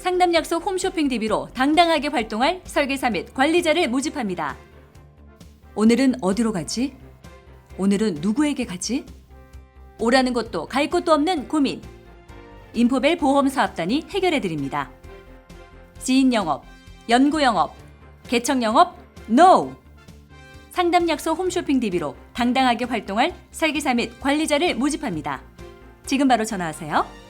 상담약속 홈쇼핑 DB로 당당하게 활동할 설계사 및 관리자를 모집합니다. 오늘은 어디로 가지? 오늘은 누구에게 가지? 오라는 곳도 갈 곳도 없는 고민. 인포벨 보험사업단이 해결해드립니다. 지인 영업, 연구 영업, 개척 영업, NO! 상담약속 홈쇼핑 DB로 당당하게 활동할 설계사 및 관리자를 모집합니다. 지금 바로 전화하세요.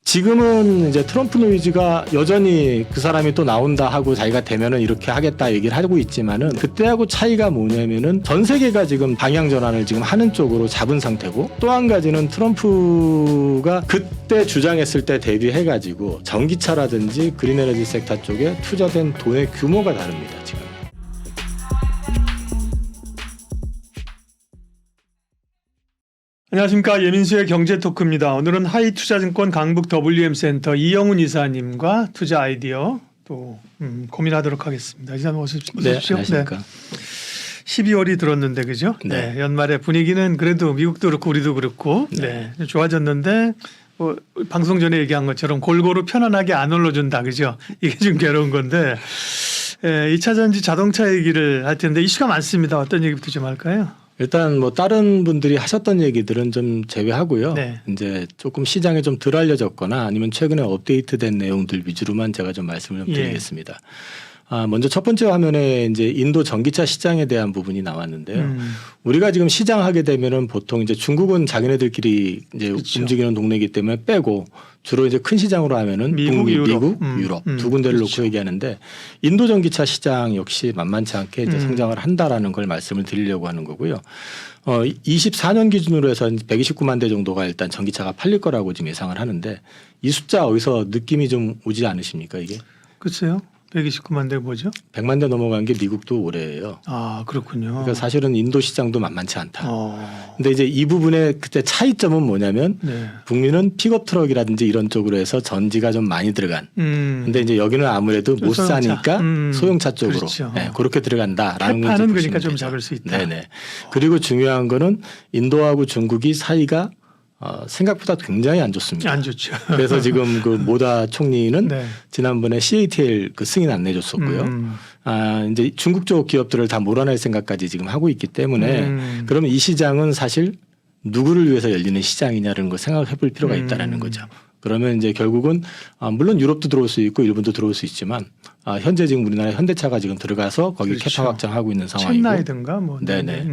지금은 이제 트럼프 노이즈가 여전히 그 사람이 또 나온다 하고 자기가 되면은 이렇게 하겠다 얘기를 하고 있지만은 그때하고 차이가 뭐냐면은 전 세계가 지금 방향 전환을 지금 하는 쪽으로 잡은 상태고, 또 한 가지는 트럼프가 그때 주장했을 때 대비해가지고 전기차라든지 그린 에너지 섹터 쪽에 투자된 돈의 규모가 다릅니다, 지금. 안녕하십니까. 예민수의 경제토크입니다. 오늘은 하이투자증권 강북 WM센터 이영훈 이사님과 투자 아이디어 또 고민하도록 하겠습니다. 이사님 어서 오십시오. 네, 안녕하십니까. 12월이 들었는데 그죠? 네. 네. 연말에 분위기는 그래도 미국도 그렇고 우리도 그렇고 네. 좋아졌는데 뭐 방송 전에 얘기한 것처럼 골고루 편안하게 안 올라준다 그죠? 이게 좀 괴로운 건데 2차 전지 자동차 얘기를 할 텐데 이슈가 많습니다. 어떤 얘기부터 좀 할까요? 일단 뭐 다른 분들이 하셨던 얘기들은 좀 제외하고요. 네. 이제 조금 시장에 좀 덜 알려졌거나 아니면 최근에 업데이트된 내용들 위주로만 제가 좀 말씀을 좀 드리겠습니다. 먼저 첫 번째 화면에 이제 인도 전기차 시장에 대한 부분이 나왔는데요. 우리가 지금 시장하게 되면은 보통 이제 중국은 자기네들끼리 이제 그렇죠. 움직이는 동네이기 때문에 빼고 주로 이제 큰 시장으로 하면은 미국, 유럽. 유럽 두 군데를 그렇죠. 놓고 얘기하는데, 인도 전기차 시장 역시 만만치 않게 이제 성장을 한다라는 걸 말씀을 드리려고 하는 거고요. 24년 기준으로 해서 129만 대 정도가 일단 전기차가 팔릴 거라고 지금 예상을 하는데, 이 숫자 어디서 느낌이 좀 오지 않으십니까 이게? 글쎄요. 129만 대 뭐죠? 100만 대 넘어간 게 미국도 올해예요. 아 그렇군요. 그러니까 사실은 인도 시장도 만만치 않다. 근데 이제 이 부분의 그때 차이점은 뭐냐면 네. 북미는 픽업 트럭이라든지 이런 쪽으로 해서 전지가 좀 많이 들어간. 근데 이제 여기는 아무래도 못 소형차. 사니까 소형차 쪽으로 그렇죠. 네, 그렇게 들어간다라는 걸 캐파는 이제 그러니까 보시면 좀 되죠. 작을 수 있다. 네네. 그리고 중요한 거는 인도하고 중국이 사이가 생각보다 굉장히 안 좋습니다. 안 좋죠. 그래서 지금 그 모다 총리는 네. 지난번에 CATL 그 승인 안 내줬었고요. 이제 중국 쪽 기업들을 다 몰아낼 생각까지 지금 하고 있기 때문에 그러면 이 시장은 사실 누구를 위해서 열리는 시장이냐는 걸 생각해 볼 필요가 있다는 거죠. 그러면 이제 결국은 물론 유럽도 들어올 수 있고 일본도 들어올 수 있지만 현재 지금 우리나라 현대차가 지금 들어가서 거기 그렇죠. 캐파 확장하고 있는 상황이고. 첸나이든가 뭐. 네네.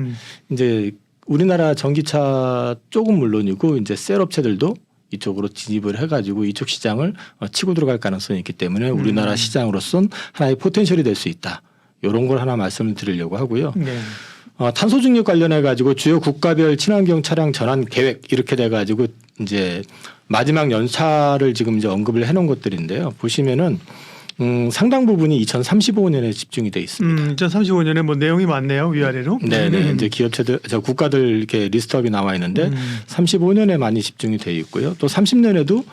이제 우리나라 전기차 쪽은 물론이고 이제 셀 업체들도 이쪽으로 진입을 해가지고 이쪽 시장을 치고 들어갈 가능성이 있기 때문에 우리나라 시장으로선 하나의 포텐셜이 될 수 있다. 이런 걸 하나 말씀을 드리려고 하고요. 네. 탄소 중립 관련해 가지고 주요 국가별 친환경 차량 전환 계획 이렇게 돼 가지고 이제 마지막 연차를 지금 이제 언급을 해놓은 것들인데요. 보시면은 상당 부분이 2035년에 집중이 돼 있습니다. 2035년에 뭐 내용이 많네요. 위아래로. 네네. 이제 기업체들, 국가들 이렇게 리스트업이 나와 있는데 35년에 많이 집중이 돼 있고요. 또 30년에도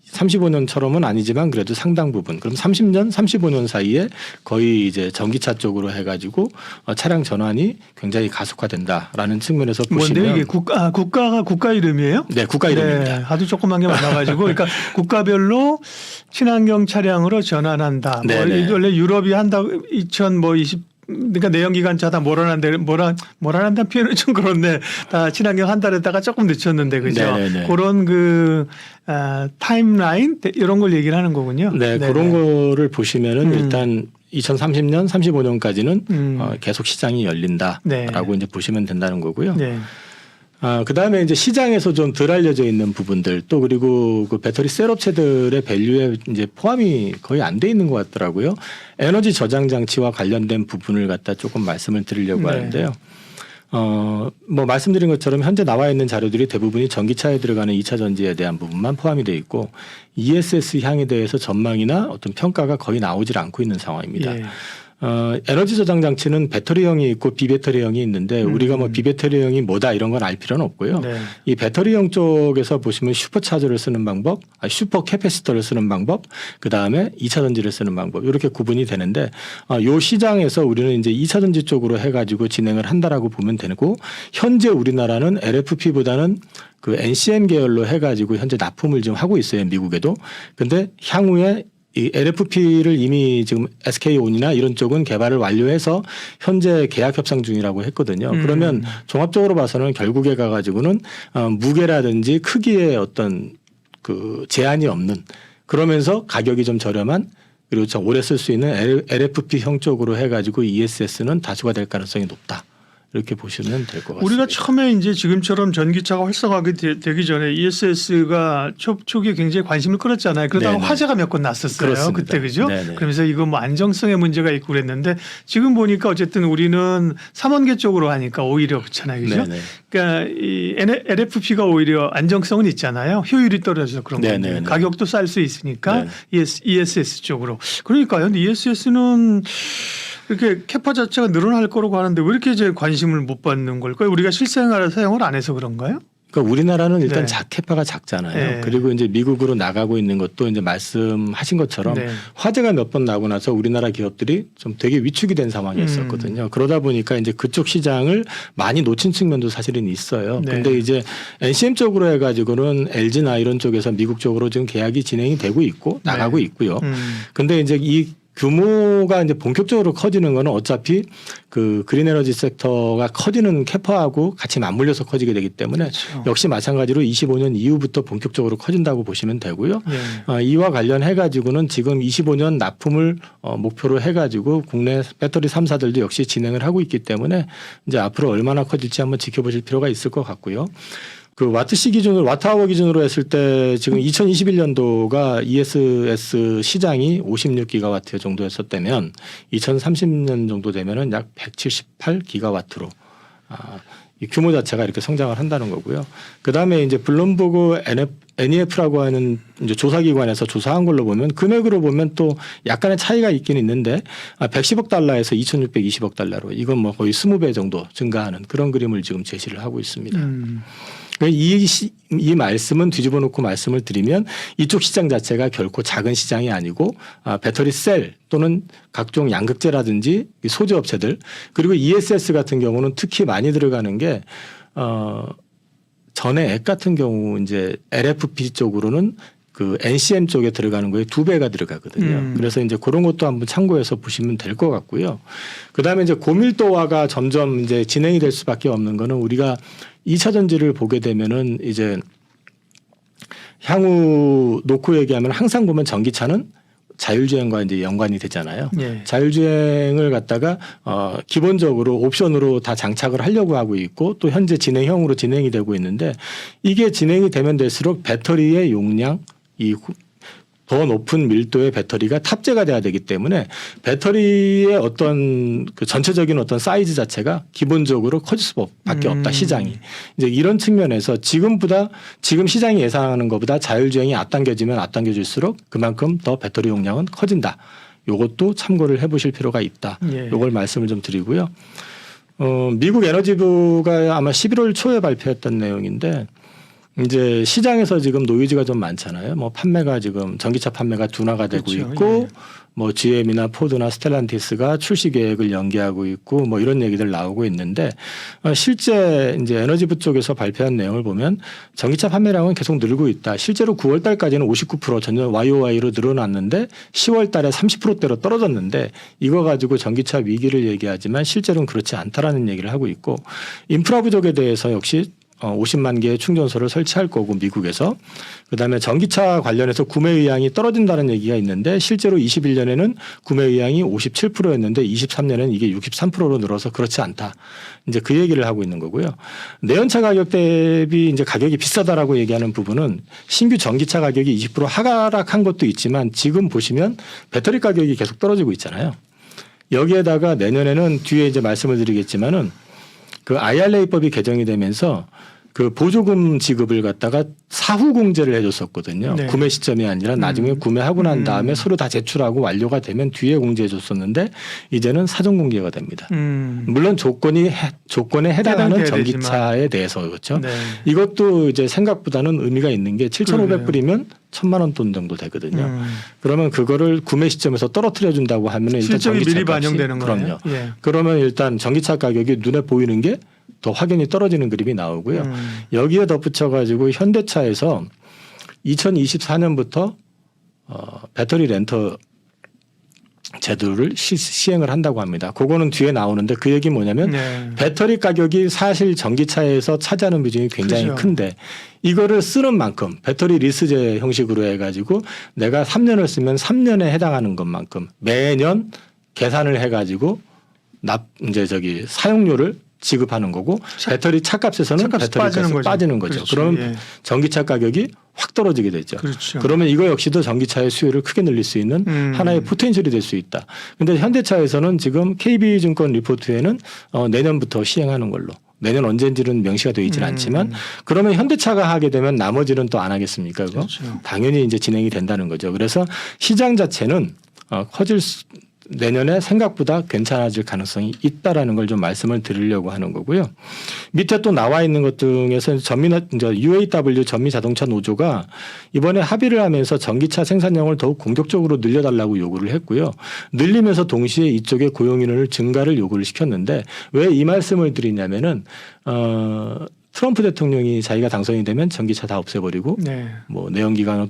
35년처럼은 아니지만 그래도 상당 부분. 그럼 30년, 35년 사이에 거의 이제 전기차 쪽으로 해가지고 차량 전환이 굉장히 가속화된다라는 측면에서 보시면. 뭔데 이게 국가가 국가 이름이에요? 네, 국가 이름입니다. 네, 하도 조그만 게 많아가지고 그러니까 국가별로 친환경 차량으로 전환한다. 뭐 원래 유럽이 한다고 2020 그러니까 내연기관차 다 몰아낸다는 표현은 좀 그렇네. 다 친환경 한 달에다가 조금 늦췄는데 그죠? 네네네. 그런 그 타임라인 이런 걸 얘기를 하는 거군요. 네, 네네. 그런 거를 보시면은 일단 2030년, 35년까지는 계속 시장이 열린다라고 네. 이제 보시면 된다는 거고요. 네. 그 다음에 이제 시장에서 좀 덜 알려져 있는 부분들 또 그리고 그 배터리 셀 업체들의 밸류에 이제 포함이 거의 안 돼 있는 것 같더라고요. 에너지 저장 장치와 관련된 부분을 갖다 조금 말씀을 드리려고 하는데요. 뭐 말씀드린 것처럼 현재 나와 있는 자료들이 대부분이 전기차에 들어가는 2차 전지에 대한 부분만 포함이 돼 있고 ESS 향에 대해서 전망이나 어떤 평가가 거의 나오질 않고 있는 상황입니다. 예. 에너지 저장 장치는 배터리형이 있고 비배터리형이 있는데 우리가 뭐 비배터리형이 뭐다 이런 건 알 필요는 없고요. 네. 이 배터리형 쪽에서 보시면 슈퍼차저를 쓰는 방법, 슈퍼 캐패시터를 쓰는 방법, 그 다음에 2차 전지를 쓰는 방법 이렇게 구분이 되는데 요 시장에서 우리는 이제 2차 전지 쪽으로 해가지고 진행을 한다라고 보면 되고 현재 우리나라는 LFP보다는 그 NCM 계열로 해가지고 현재 납품을 지금 하고 있어요 미국에도. 근데 향후에 이 LFP를 이미 지금 SK온이나 이런 쪽은 개발을 완료해서 현재 계약 협상 중이라고 했거든요. 그러면 종합적으로 봐서는 결국에 가가지고는 무게라든지 크기의 어떤 그 제한이 없는 그러면서 가격이 좀 저렴한 그리고 좀 오래 쓸 수 있는 LFP형 쪽으로 해가지고 ESS는 다수가 될 가능성이 높다. 이렇게 보시면 될 것 같습니다. 우리가 처음에 이제 지금처럼 전기차가 활성화가 되기 전에 ESS가 초기에 굉장히 관심을 끌었잖아요. 그러다가 네네. 화재가 몇 건 났었어요. 그렇습니다. 그때 그죠? 네네. 그러면서 이거 뭐 안정성의 문제가 있고 그랬는데 지금 보니까 어쨌든 우리는 3원계 쪽으로 하니까 오히려 그렇잖아요. 그죠? 네네. 그러니까 이 LFP가 오히려 안정성은 있잖아요. 효율이 떨어져서 그런 건데 네네네. 가격도 쌀 수 있으니까 네. ESS 쪽으로. 그러니까요. ESS는 이렇게 캐파 자체가 늘어날 거라고 하는데 왜 이렇게 이제 관심을 못 받는 걸까요? 우리가 실생활에 사용을 안 해서 그런가요? 그러니까 우리나라는 일단 네. 캐파가 작잖아요. 네. 그리고 이제 미국으로 나가고 있는 것도 이제 말씀하신 것처럼 네. 화재가 몇 번 나고 나서 우리나라 기업들이 좀 되게 위축이 된 상황이었었거든요. 그러다 보니까 이제 그쪽 시장을 많이 놓친 측면도 사실은 있어요. 네. 근데 이제 NCM 쪽으로 해가지고는 LG나 이런 쪽에서 미국 쪽으로 지금 계약이 진행이 되고 있고 나가고 네. 있고요. 근데 이제 이 규모가 이제 본격적으로 커지는 거는 어차피 그 그린 에너지 섹터가 커지는 캐파하고 같이 맞물려서 커지게 되기 때문에 그렇죠. 역시 마찬가지로 25년 이후부터 본격적으로 커진다고 보시면 되고요. 네. 이와 관련해 가지고는 지금 25년 납품을 목표로 해 가지고 국내 배터리 3사들도 역시 진행을 하고 있기 때문에 이제 앞으로 얼마나 커질지 한번 지켜보실 필요가 있을 것 같고요. 그 와트시 기준으로 와트아워 기준으로 했을 때 지금 2021년도가 ESS 시장이 56기가와트 정도였었다면 2030년 정도 되면은 약 178기가와트로 이 규모 자체가 이렇게 성장을 한다는 거고요. 그 다음에 이제 블룸버그 NEF라고 하는 이제 조사기관에서 조사한 걸로 보면 금액으로 보면 또 약간의 차이가 있긴 있는데 110억 달러에서 2,620억 달러로 이건 뭐 거의 20배 정도 증가하는 그런 그림을 지금 제시를 하고 있습니다. 이 말씀은 뒤집어 놓고 말씀을 드리면 이쪽 시장 자체가 결코 작은 시장이 아니고 배터리 셀 또는 각종 양극재라든지 소재 업체들 그리고 ESS 같은 경우는 특히 많이 들어가는 게 전에 액 같은 경우 이제 LFP 쪽으로는 그 NCM 쪽에 들어가는 거에 2배가 들어가거든요. 그래서 이제 그런 것도 한번 참고해서 보시면 될 것 같고요. 그 다음에 이제 고밀도화가 점점 이제 진행이 될 수밖에 없는 거는 우리가 2차 전지를 보게 되면은 이제 향후 놓고 얘기하면 항상 보면 전기차는 자율주행과 이제 연관이 되잖아요. 네. 자율주행을 갖다가 기본적으로 옵션으로 다 장착을 하려고 하고 있고 또 현재 진행형으로 진행이 되고 있는데 이게 진행이 되면 될수록 배터리의 용량 더 높은 밀도의 배터리가 탑재가 돼야 되기 때문에 배터리의 어떤 그 전체적인 어떤 사이즈 자체가 기본적으로 커질 수밖에 없다 시장이 이제 이런 측면에서 지금 시장이 예상하는 것보다 자율주행이 앞당겨지면 앞당겨질수록 그만큼 더 배터리 용량은 커진다. 요것도 참고를 해보실 필요가 있다. 예. 요걸 말씀을 좀 드리고요. 미국 에너지부가 아마 11월 초에 발표했던 내용인데. 이제 시장에서 지금 노이즈가 좀 많잖아요. 뭐 판매가 지금 전기차 판매가 둔화가 되고 그렇죠. 있고 예. 뭐 GM이나 포드나 스텔란티스가 출시 계획을 연기하고 있고 뭐 이런 얘기들 나오고 있는데 실제 이제 에너지부 쪽에서 발표한 내용을 보면 전기차 판매량은 계속 늘고 있다. 실제로 9월 달까지는 59% 전년 YOY로 늘어났는데 10월 달에 30%대로 떨어졌는데 이거 가지고 전기차 위기를 얘기하지만 실제로는 그렇지 않다라는 얘기를 하고 있고 인프라 부족에 대해서 역시 50만 개의 충전소를 설치할 거고 미국에서 그다음에 전기차 관련해서 구매 의향이 떨어진다는 얘기가 있는데 실제로 21년에는 구매 의향이 57%였는데 23년에는 이게 63%로 늘어서 그렇지 않다. 이제 그 얘기를 하고 있는 거고요. 내연차 가격 대비 이제 가격이 비싸다라고 얘기하는 부분은 신규 전기차 가격이 20% 하락한 것도 있지만 지금 보시면 배터리 가격이 계속 떨어지고 있잖아요. 여기에다가 내년에는 뒤에 이제 말씀을 드리겠지만은 그 IRA법이 개정이 되면서 그 보조금 지급을 갖다가 사후 공제를 해줬었거든요. 네. 구매 시점이 아니라 나중에 구매하고 난 다음에 서류 다 제출하고 완료가 되면 뒤에 공제해줬었는데 이제는 사전 공개가 됩니다. 물론 조건에 해당하는 해당돼야 전기차에 대해서 그렇죠. 네. 이것도 이제 생각보다는 의미가 있는 게 7,500불이면 1,000만 원 돈 정도 되거든요. 그러면 그거를 구매 시점에서 떨어뜨려 준다고 하면 일단 실적이 전기차 미리 값이 반영되는 거예요. 그럼요. 예. 그러면 일단 전기차 가격이 눈에 보이는 게 더 확연히 떨어지는 그림이 나오고요. 여기에 덧붙여 가지고 현대차에서 2024년부터 배터리 렌터 제도를 시행을 한다고 합니다. 그거는 뒤에 나오는데 그 얘기 뭐냐면 네. 배터리 가격이 사실 전기차에서 차지하는 비중이 굉장히 그렇죠. 큰데 이거를 쓰는 만큼 배터리 리스제 형식으로 해가지고 내가 3년을 쓰면 3년에 해당하는 것만큼 매년 계산을 해가지고 사용료를 지급하는 거고 배터리 차값에서는 차값이 배터리 빠지는 거죠. 그렇죠. 그러면 예. 전기차 가격이 확 떨어지게 되죠. 그렇죠. 그러면 이거 역시도 전기차의 수요를 크게 늘릴 수 있는 하나의 포텐셜이 될 수 있다. 근데 현대차에서는 지금 KB증권 리포트에는 내년부터 시행하는 걸로. 내년 언제인지는 명시가 되어 있지는 않지만 그러면 현대차가 하게 되면 나머지는 또 안 하겠습니까? 그거? 그렇죠. 당연히 이제 진행이 된다는 거죠. 그래서 시장 자체는 내년에 생각보다 괜찮아질 가능성이 있다라는 걸 좀 말씀을 드리려고 하는 거고요. 밑에 또 나와 있는 것 중에서 UAW 전미자동차 노조가 이번에 합의를 하면서 전기차 생산량을 더욱 공격적으로 늘려달라고 요구를 했고요. 늘리면서 동시에 이쪽에 고용인원을 증가를 요구를 시켰는데 왜 이 말씀을 드리냐면은 트럼프 대통령이 자기가 당선이 되면 전기차 다 없애버리고 네. 뭐 내연기관으로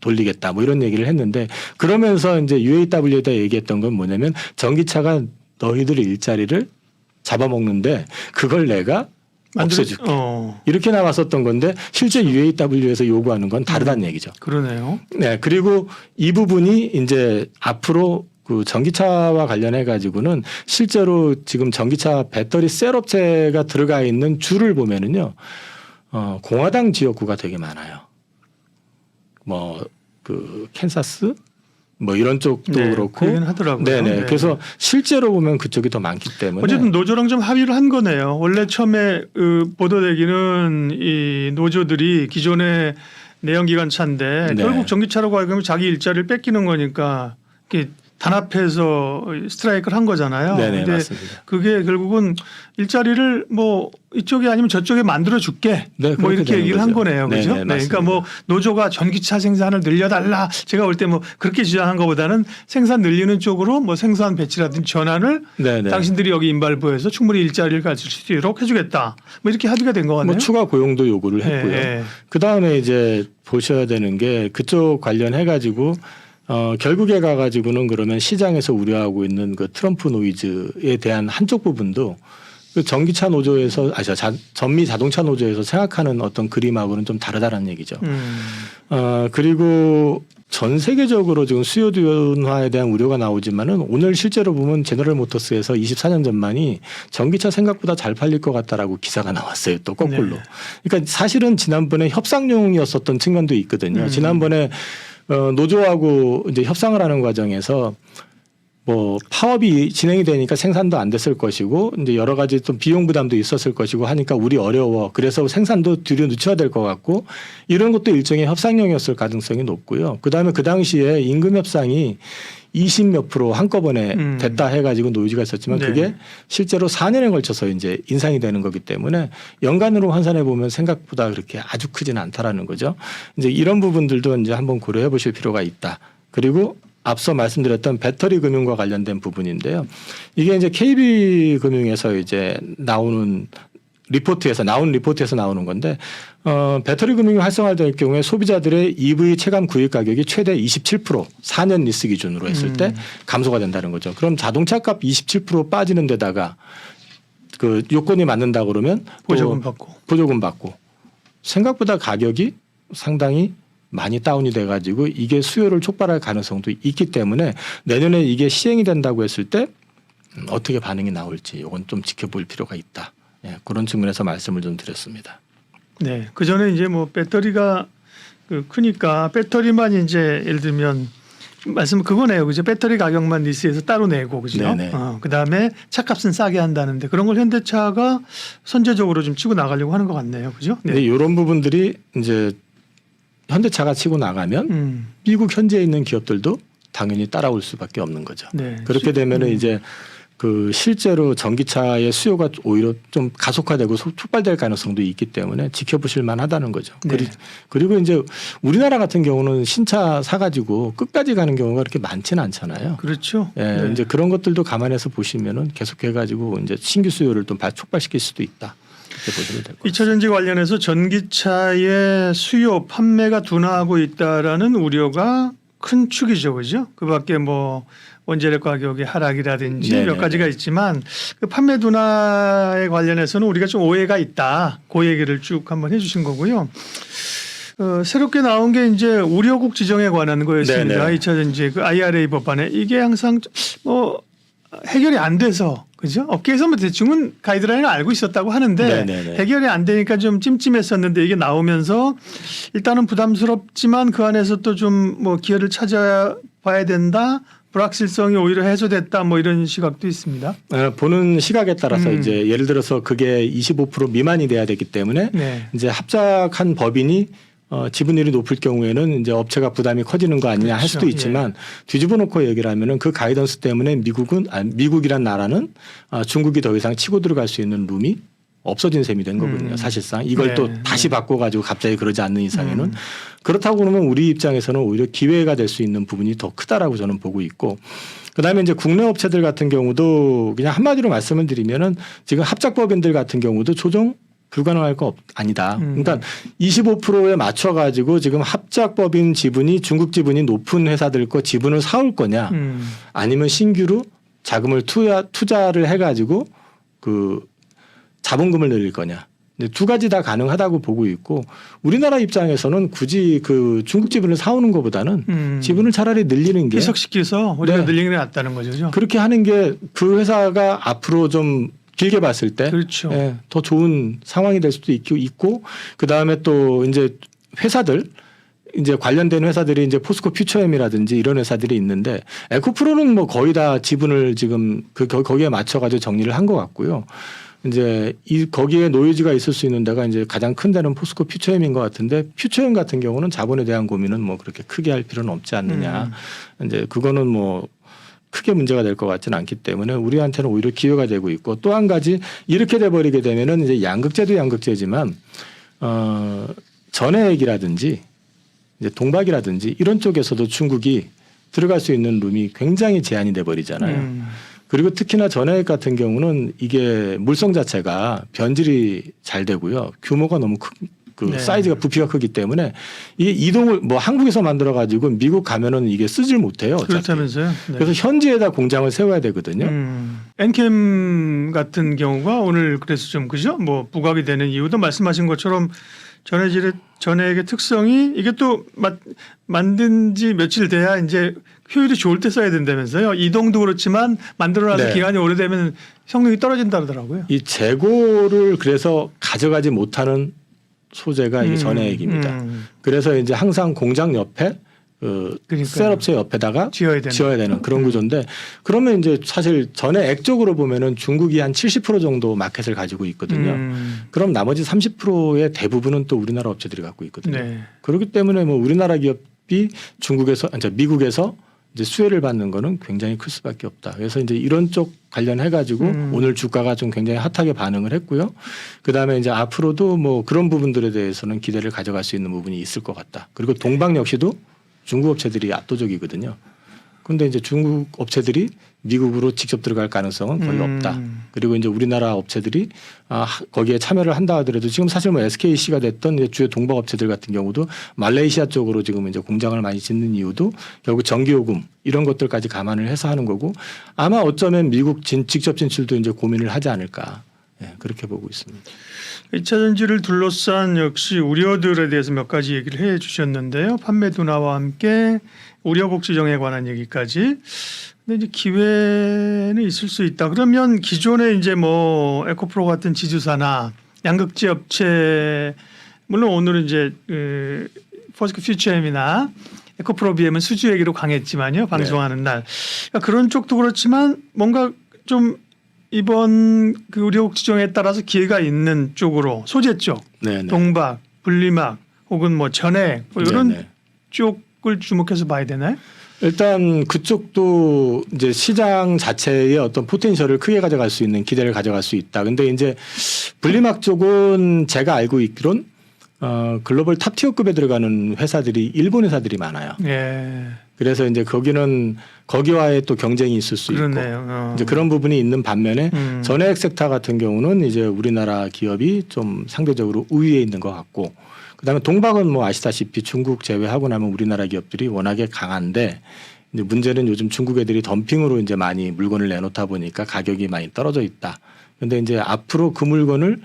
돌리겠다 뭐 이런 얘기를 했는데 그러면서 이제 UAW에다 얘기했던 건 뭐냐면 전기차가 너희들 일자리를 잡아먹는데 그걸 내가 없애줄게. 이렇게 나왔었던 건데 실제 UAW에서 요구하는 건 다르다는 얘기죠. 그러네요. 네. 그리고 이 부분이 이제 앞으로 그 전기차와 관련해 가지고는 실제로 지금 전기차 배터리 셀 업체가 들어가 있는 줄을 보면은요, 공화당 지역구가 되게 많아요. 뭐 그 캔사스 뭐 이런 쪽도 네, 그렇고. 그러긴 하더라고요. 네네. 네. 그래서 실제로 보면 그쪽이 더 많기 때문에. 어쨌든 노조랑 좀 합의를 한 거네요. 원래 처음에 보도되기는 이 노조들이 기존의 내연기관 차인데 네. 결국 전기차라고 하면 자기 일자리를 뺏기는 거니까 이렇게 단합해서 스트라이크를 한 거잖아요. 네네, 근데 맞습니다. 그게 결국은 일자리를 뭐 이쪽이 아니면 저쪽에 만들어 줄게. 네, 뭐 그렇게 이렇게 되는 얘기를 한 거죠. 거네요. 그죠? 네네, 네, 그러니까 맞습니다. 뭐 노조가 전기차 생산을 늘려달라. 제가 볼 때 뭐 그렇게 주장한 것보다는 생산 늘리는 쪽으로 뭐 생산 배치라든지 전환을 네네. 당신들이 여기 인발부에서 충분히 일자리를 가질 수 있도록 해주겠다. 뭐 이렇게 합의가 된 것 같네요. 뭐 추가 고용도 요구를 했고요. 네. 그 다음에 이제 보셔야 되는 게 그쪽 관련해 가지고 결국에 가가지고는 그러면 시장에서 우려하고 있는 그 트럼프 노이즈에 대한 한쪽 부분도 그 전기차 노조에서 전미 자동차 노조에서 생각하는 어떤 그림하고는 좀 다르다는 얘기죠. 그리고 전 세계적으로 지금 수요 둔화에 대한 우려가 나오지만은 오늘 실제로 보면 제너럴 모터스에서 24년 전만이 전기차 생각보다 잘 팔릴 것 같다라고 기사가 나왔어요. 또 거꾸로. 네. 그러니까 사실은 지난번에 협상용이었었던 측면도 있거든요. 지난번에 노조하고 이제 협상을 하는 과정에서 뭐 파업이 진행이 되니까 생산도 안 됐을 것이고 이제 여러 가지 또 비용 부담도 있었을 것이고 하니까 우리 어려워. 그래서 생산도 뒤로 늦춰야 될 것 같고 이런 것도 일종의 협상용이었을 가능성이 높고요. 그다음에 그 당시에 임금 협상이 20몇 프로 한꺼번에 됐다 해가지고 노이즈가 있었지만 네. 그게 실제로 4년에 걸쳐서 이제 인상이 되는 거기 때문에 연간으로 환산해 보면 생각보다 그렇게 아주 크지는 않다라는 거죠. 이제 이런 부분들도 이제 한번 고려해 보실 필요가 있다. 그리고 앞서 말씀드렸던 배터리 금융과 관련된 부분인데요. 이게 이제 KB금융에서 이제 나온 리포트에서 나오는 건데 배터리 금융이 활성화될 경우에 소비자들의 EV 체감 구입 가격이 최대 27% 4년 리스 기준으로 했을 때 감소가 된다는 거죠. 그럼 자동차 값 27% 빠지는 데다가 그 요건이 맞는다 그러면 보조금 받고 생각보다 가격이 상당히 많이 다운이 돼가지고 이게 수요를 촉발할 가능성도 있기 때문에 내년에 이게 시행이 된다고 했을 때 어떻게 반응이 나올지 이건 좀 지켜볼 필요가 있다. 예, 그런 측면에서 말씀을 좀 드렸습니다. 네. 그 전에 이제 뭐 배터리가 크니까 배터리만 이제 예를 들면 말씀 그거네요. 그죠? 배터리 가격만 리스에서 따로 내고 그죠? 네네. 그다음에 차값은 싸게 한다는데 그런 걸 현대차가 선제적으로 좀 치고 나가려고 하는 것 같네요. 그죠? 근데 이런 부분들이 이제 현대차가 치고 나가면 미국 현지에 있는 기업들도 당연히 따라올 수밖에 없는 거죠. 네. 그렇게 되면은 이제 그 실제로 전기차의 수요가 오히려 좀 가속화되고 촉발될 가능성도 있기 때문에 지켜보실 만하다는 거죠. 네. 그리고 이제 우리나라 같은 경우는 신차 사가지고 끝까지 가는 경우가 그렇게 많지는 않잖아요. 그렇죠. 예, 네. 이제 그런 것들도 감안해서 보시면은 계속해가지고 이제 신규 수요를 좀 촉발시킬 수도 있다. 이렇게 보시면 될 것 같습니다. 2차 전지 관련해서 전기차의 수요 판매가 둔화하고 있다라는 우려가 큰 축이죠, 그죠? 그밖에 뭐 원재료 가격의 하락이라든지 네네네. 몇 가지가 있지만 그 판매 둔화에 관련해서는 우리가 좀 오해가 있다. 그 얘기를 쭉 한번 해주신 거고요. 새롭게 나온 게 이제 우려국 지정에 관한 거였습니다. 네네. 2차 전지 그 IRA 법안에 이게 항상 뭐 해결이 안 돼서 그죠? 업계에서 뭐 대충은 가이드라인을 알고 있었다고 하는데 네네네. 해결이 안 되니까 좀 찜찜했었는데 이게 나오면서 일단은 부담스럽지만 그 안에서 또 좀 뭐 기회를 찾아봐야 된다. 불확실성이 오히려 해소됐다. 뭐 이런 시각도 있습니다. 보는 시각에 따라서 이제 예를 들어서 그게 25% 미만이 돼야 되기 때문에 네. 이제 합작한 법인이 지분율이 높을 경우에는 이제 업체가 부담이 커지는 거 아니냐 할 그렇죠. 수도 있지만 뒤집어 놓고 얘기를 하면은 그 가이던스 때문에 미국이란 나라는 중국이 더 이상 치고 들어갈 수 있는 룸이 없어진 셈이 된 거거든요. 사실상 이걸 네. 또 다시 바꿔가지고 갑자기 그러지 않는 이상에는 그렇다고 그러면 우리 입장에서는 오히려 기회가 될 수 있는 부분이 더 크다라고 저는 보고 있고 그다음에 이제 국내 업체들 같은 경우도 그냥 한마디로 말씀을 드리면은 지금 합작법인들 같은 경우도 조정 불가능할 거 아니다. 그러니까 25%에 맞춰 가지고 지금 합작법인 지분이 중국 지분이 높은 회사들 거 지분을 사올 거냐 아니면 신규로 자금을 투자를 해가지고 그 자본금을 늘릴 거냐. 두 가지 다 가능하다고 보고 있고 우리나라 입장에서는 굳이 그 중국 지분을 사오는 것보다는 지분을 차라리 늘리는 게 희석시켜서 우리가 네. 늘리는 게 낫다는 거죠. 그렇게 하는 게 그 회사가 앞으로 좀 길게 봤을 때 그렇죠. 예, 더 좋은 상황이 될 수도 있고 그 다음에 또 이제 회사들 이제 관련된 회사들이 이제 포스코 퓨처엠이라든지 이런 회사들이 있는데 에코프로는 뭐 거의 다 지분을 지금 거기에 맞춰가지고 정리를 한 것 같고요. 이제 거기에 노이즈가 있을 수 있는 데가 이제 가장 큰 데는 포스코 퓨처엠인 것 같은데 퓨처엠 같은 경우는 자본에 대한 고민은 뭐 그렇게 크게 할 필요는 없지 않느냐. 이제 그거는 뭐 크게 문제가 될 것 같지는 않기 때문에 우리한테는 오히려 기회가 되고 있고 또 한 가지 이렇게 돼버리게 되면은 이제 양극재도 양극재지만 전해액이라든지 이제 동박이라든지 이런 쪽에서도 중국이 들어갈 수 있는 룸이 굉장히 제한이 돼버리잖아요. 그리고 특히나 전해액 같은 경우는 이게 물성 자체가 변질이 잘 되고요. 규모가 너무 네. 사이즈가 부피가 크기 때문에 이게 이동을 뭐 한국에서 만들어 가지고 미국 가면은 이게 쓰질 못해요. 어차피. 그렇다면서요. 네. 그래서 현지에다 공장을 세워야 되거든요. 엔캠 같은 경우가 오늘 그래서 좀 그죠? 뭐 부각이 되는 이유도 말씀하신 것처럼 전해액의 특성이 이게 또 만든 지 며칠 돼야 이제 효율이 좋을 때 써야 된다면서요. 이동도 그렇지만 만들어놔서 네. 기간이 오래되면 성능이 떨어진다 그러더라고요. 이 재고를 그래서 가져가지 못하는 소재가 이게 전해액입니다. 그래서 이제 항상 공장 옆에 셀업체 옆에다가 지어야 되는 그런 구조인데 그러면 이제 사실 전해액 쪽으로 보면은 중국이 한 70% 정도 마켓을 가지고 있거든요. 그럼 나머지 30%의 대부분은 또 우리나라 업체들이 갖고 있거든요. 네. 그렇기 때문에 뭐 우리나라 기업이 미국에서 이제 수혜를 받는 거는 굉장히 클 수밖에 없다. 그래서 이제 이런 쪽 관련해 가지고 오늘 주가가 좀 굉장히 핫하게 반응을 했고요. 그다음에 이제 앞으로도 뭐 그런 부분들에 대해서는 기대를 가져갈 수 있는 부분이 있을 것 같다. 그리고 동박 역시도 중국 업체들이 압도적이거든요. 그런데 이제 중국 업체들이 미국으로 직접 들어갈 가능성은 거의 없다. 그리고 이제 우리나라 업체들이 거기에 참여를 한다 하더라도 지금 사실 뭐 SKC가 됐던 이제 주요 동박 업체들 같은 경우도 말레이시아 쪽으로 지금 이제 공장을 많이 짓는 이유도 결국 전기요금 이런 것들까지 감안을 해서 하는 거고 아마 어쩌면 미국 직접 진출도 이제 고민을 하지 않을까. 예, 그렇게 보고 있습니다. 2차 전지를 둘러싼 역시 우려들에 대해서 몇 가지 얘기를 해 주셨는데요. 판매 둔화와 함께 우려국 지정에 관한 얘기까지. 근데 이제 기회는 있을 수 있다. 그러면 기존에 이제 뭐 에코프로 같은 지주사나 양극재 업체 물론 오늘은 이제 포스코 퓨처엠이나 에코프로 비하면 수주 얘기로 강했지만요. 방송하는 날. 그러니까 그런 쪽도 그렇지만 뭔가 좀 이번 그 의료국 지정에 따라서 기회가 있는 쪽으로 소재 쪽, 네네. 동박, 분리막 혹은 뭐 전액 뭐 이런 네네. 쪽을 주목해서 봐야 되나요? 일단 그쪽도 이제 시장 자체의 어떤 포텐셜을 크게 가져갈 수 있는 기대를 가져갈 수 있다. 근데 이제 분리막 쪽은 제가 알고 있기론 글로벌 탑티어급에 들어가는 회사들이 일본 회사들이 많아요. 예. 그래서 이제 거기는 거기와의 또 경쟁이 있을 수 있고 그러네요. 이제 그런 부분이 있는 반면에 전액 섹터 같은 경우는 이제 우리나라 기업이 좀 상대적으로 우위에 있는 것 같고 그다음에 동박은 뭐 아시다시피 중국 제외하고 나면 우리나라 기업들이 워낙에 강한데 이제 문제는 요즘 중국 애들이 덤핑으로 이제 많이 물건을 내놓다 보니까 가격이 많이 떨어져 있다. 그런데 이제 앞으로 그 물건을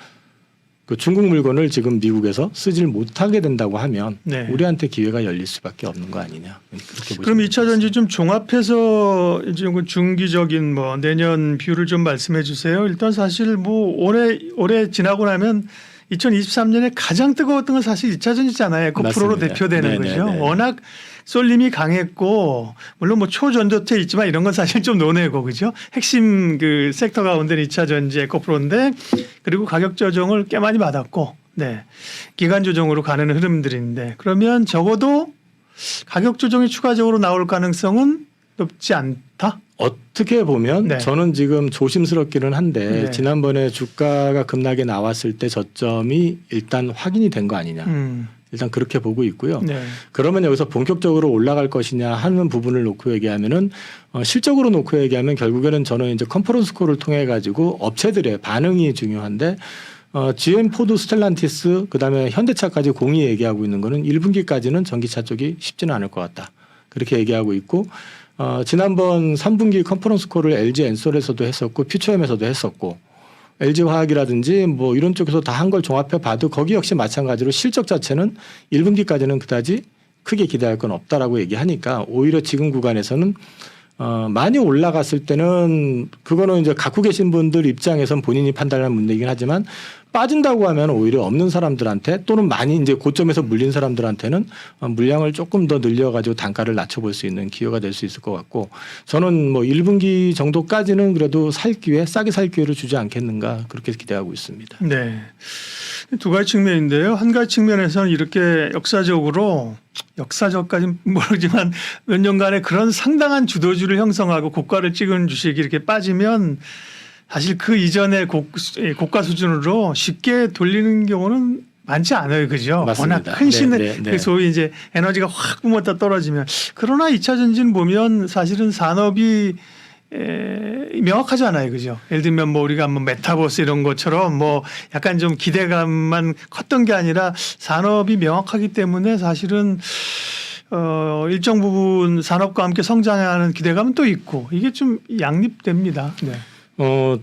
그 중국 물건을 지금 미국에서 쓰질 못하게 된다고 하면 네. 우리한테 기회가 열릴 수밖에 없는 거 아니냐. 그렇게 그럼 2차 전지 좀 종합해서 이제 그 중기적인 뭐 내년 뷰를 좀 말씀해 주세요. 일단 사실 뭐 올해 지나고 나면 2023년에 가장 뜨거웠던 건 사실 2차 전지잖아요. 에코프로로 맞습니다. 대표되는 네네네. 거죠. 워낙 쏠림이 강했고 물론 뭐 초전도체 있지만 이런 건 사실 좀 논외고 그죠. 핵심 그 섹터 가운데 2차 전지 에코프로인데 그리고 가격 조정을 꽤 많이 받았고 네. 기간 조정으로 가는 흐름들인데 그러면 적어도 가격 조정이 추가적으로 나올 가능성은 높지 않다. 어떻게 보면 네. 저는 지금 조심스럽기는 한데 네. 지난번에 주가가 급락에 나왔을 때 저점이 일단 확인이 된 거 아니냐. 일단 그렇게 보고 있고요. 네. 그러면 여기서 본격적으로 올라갈 것이냐 하는 부분을 놓고 얘기하면은 실적으로 놓고 얘기하면 결국에는 저는 이제 컨퍼런스 콜을 통해 가지고 업체들의 반응이 중요한데 GM, 포드, 스텔란티스 그다음에 현대차까지 공이 얘기하고 있는 거는 1분기까지는 전기차 쪽이 쉽지는 않을 것 같다. 그렇게 얘기하고 있고 지난번 3분기 컨퍼런스 콜을 LG 엔솔에서도 했었고 퓨처엠에서도 했었고 LG 화학이라든지 뭐 이런 쪽에서 다 한 걸 종합해 봐도 거기 역시 마찬가지로 실적 자체는 1분기까지는 그다지 크게 기대할 건 없다라고 얘기하니까 오히려 지금 구간에서는 많이 올라갔을 때는 그거는 이제 갖고 계신 분들 입장에선 본인이 판단할 문제이긴 하지만 빠진다고 하면 오히려 없는 사람들한테 또는 많이 이제 고점에서 물린 사람들한테는 물량을 조금 더 늘려가지고 단가를 낮춰볼 수 있는 기회가 될 수 있을 것 같고 저는 뭐 1분기 정도까지는 그래도 살 기회, 싸게 살 기회를 주지 않겠는가 그렇게 기대하고 있습니다. 네. 두 가지 측면인데요. 한 가지 측면에서는 이렇게 역사적까지는 모르지만 몇 년간의 그런 상당한 주도주를 형성하고 고가를 찍은 주식이 이렇게 빠지면 사실 그 이전의 고가 수준으로 쉽게 돌리는 경우는 많지 않아요. 그죠? 맞습니다. 워낙 큰 신의 네, 네. 그 소위 이제 에너지가 확 뿜었다 떨어지면 그러나 2차 전지는 보면 사실은 산업이 명확하잖아요. 그죠? 예를 들면 뭐 우리가 뭐 메타버스 이런 것처럼 뭐 약간 좀 기대감만 컸던 게 아니라 산업이 명확하기 때문에 사실은 일정 부분 산업과 함께 성장하는 기대감은 또 있고 이게 좀 양립됩니다. 네.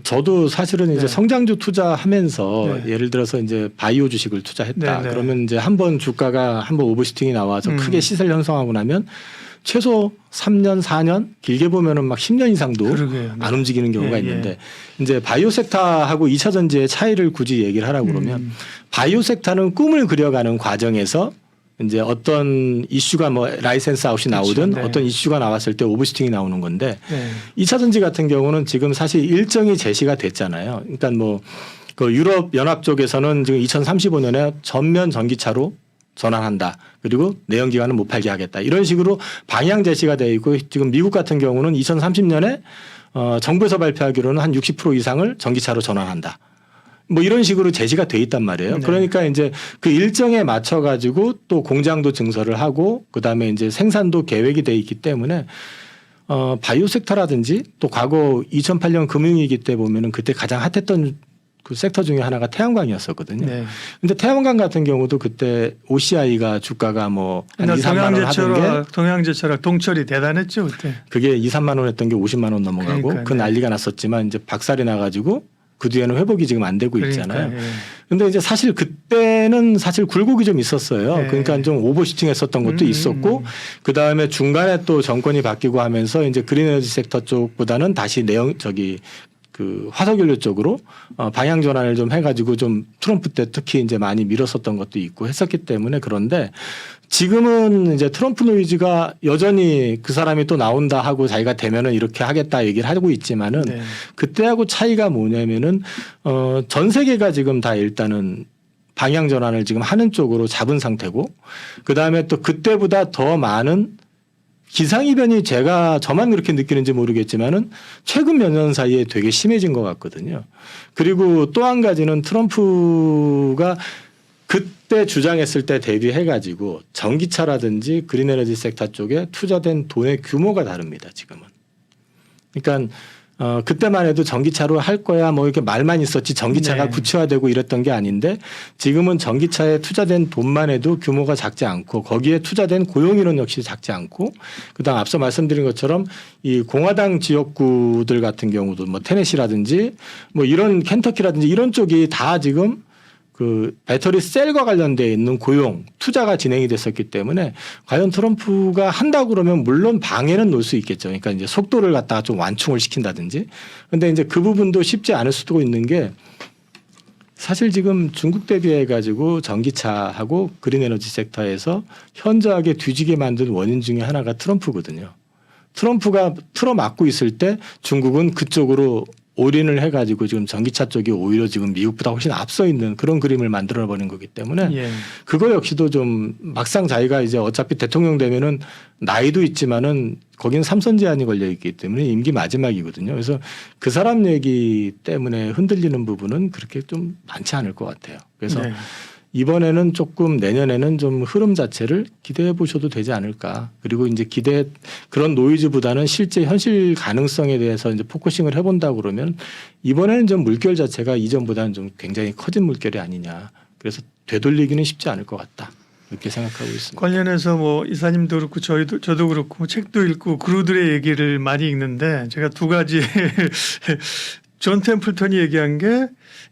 저도 사실은 이제 네. 성장주 투자하면서 네. 예를 들어서 이제 바이오 주식을 투자했다. 네, 네. 그러면 이제 한번 주가가 한번 오버슈팅이 나와서 크게 시세를 형성하고 나면 최소 3년, 4년 길게 보면은 막 10년 이상도 그러게요. 네. 안 움직이는 경우가 예, 있는데 이제 바이오 섹터하고 2차 전지의 차이를 굳이 얘기를 하라고 그러면 바이오 섹터는 꿈을 그려가는 과정에서 이제 어떤 이슈가 뭐 라이센스 아웃이 나오든 네. 어떤 이슈가 나왔을 때 오버슈팅이 나오는 건데 네. 2차 전지 같은 경우는 지금 사실 일정이 제시가 됐잖아요. 일단 뭐 그 유럽 연합 쪽에서는 지금 2035년에 전면 전기차로 전환한다. 그리고 내연기관은 못 팔게 하겠다. 이런 식으로 방향 제시가 되어 있고 지금 미국 같은 경우는 2030년에 정부에서 발표하기로는 한 60% 이상을 전기차로 전환한다. 뭐 이런 식으로 제시가 돼 있단 말이에요. 네. 그러니까 이제 그 일정에 맞춰 가지고 또 공장도 증설을 하고 그다음에 이제 생산도 계획이 돼 있기 때문에 바이오 섹터라든지 또 과거 2008년 금융위기 때 보면은 그때 가장 핫했던 그 섹터 중에 하나가 태양광이었었거든요. 네. 근데 태양광 같은 경우도 그때 OCI가 주가가 뭐 한 2, 3만 원 하던 게 동양제철학 동철이 대단했죠 그때. 그게 2, 3만 원 했던 게 50만 원 넘어가고 그러니까요. 그 난리가 났었지만 이제 박살이 나가지고 그 뒤에는 회복이 지금 안 되고 있잖아요. 그러니까요. 예. 근데 이제 사실 그때는 사실 굴곡이 좀 있었어요. 네. 그러니까 좀 오버슈팅 했었던 것도 있었고 그 다음에 중간에 또 정권이 바뀌고 하면서 이제 그린에너지 섹터 쪽보다는 다시 그 화석연료 쪽으로 방향 전환을 좀 해가지고 좀 트럼프 때 특히 이제 많이 밀었었던 것도 있고 했었기 때문에 그런데 지금은 이제 트럼프 노이즈가 여전히 그 사람이 또 나온다 하고 자기가 되면은 이렇게 하겠다 얘기를 하고 있지만은 네. 그때하고 차이가 뭐냐면은 전 세계가 지금 다 일단은 방향 전환을 지금 하는 쪽으로 잡은 상태고 그 다음에 또 그때보다 더 많은 기상이변이 저만 그렇게 느끼는지 모르겠지만은 최근 몇 년 사이에 되게 심해진 것 같거든요. 그리고 또 한 가지는 트럼프가 그때 주장했을 때 대비해가지고 전기차라든지 그린 에너지 섹터 쪽에 투자된 돈의 규모가 다릅니다. 지금은. 그러니까 그때만 해도 전기차로 할 거야 뭐 이렇게 말만 있었지 전기차가 네. 구체화되고 이랬던 게 아닌데 지금은 전기차에 투자된 돈만 해도 규모가 작지 않고 거기에 투자된 고용인원 역시 작지 않고 그다음 앞서 말씀드린 것처럼 이 공화당 지역구들 같은 경우도 뭐 테네시라든지 뭐 이런 켄터키라든지 이런 쪽이 다 지금 그 배터리 셀과 관련되어 있는 고용 투자가 진행이 됐었기 때문에 과연 트럼프가 한다고 그러면 물론 방해는 놓을 수 있겠죠. 그러니까 이제 속도를 갖다가 좀 완충을 시킨다든지. 근데 이제 그 부분도 쉽지 않을 수도 있는 게 사실 지금 중국 대비해 가지고 전기차하고 그린 에너지 섹터에서 현저하게 뒤지게 만든 원인 중에 하나가 트럼프거든요. 트럼프가 틀어막고 있을 때 중국은 그쪽으로 올인을 해가지고 지금 전기차 쪽이 오히려 지금 미국보다 훨씬 앞서 있는 그런 그림을 만들어 버린 거기 때문에 예. 그거 역시도 좀 막상 자기가 이제 어차피 대통령 되면은 나이도 있지만은 거기는 3선 제한이 걸려 있기 때문에 임기 마지막이거든요. 그래서 그 사람 얘기 때문에 흔들리는 부분은 그렇게 좀 많지 않을 것 같아요. 그래서 네. 이번에는 조금 내년에는 좀 흐름 자체를 기대해 보셔도 되지 않을까. 그리고 이제 그런 노이즈보다는 실제 현실 가능성에 대해서 이제 포커싱을 해본다고 그러면 이번에는 좀 물결 자체가 이전보다는 좀 굉장히 커진 물결이 아니냐. 그래서 되돌리기는 쉽지 않을 것 같다. 이렇게 생각하고 있습니다. 관련해서 뭐 이사님도 그렇고 저도 그렇고 뭐 책도 읽고 그루들의 얘기를 많이 읽는데 제가 두 가지 존 템플턴이 얘기한 게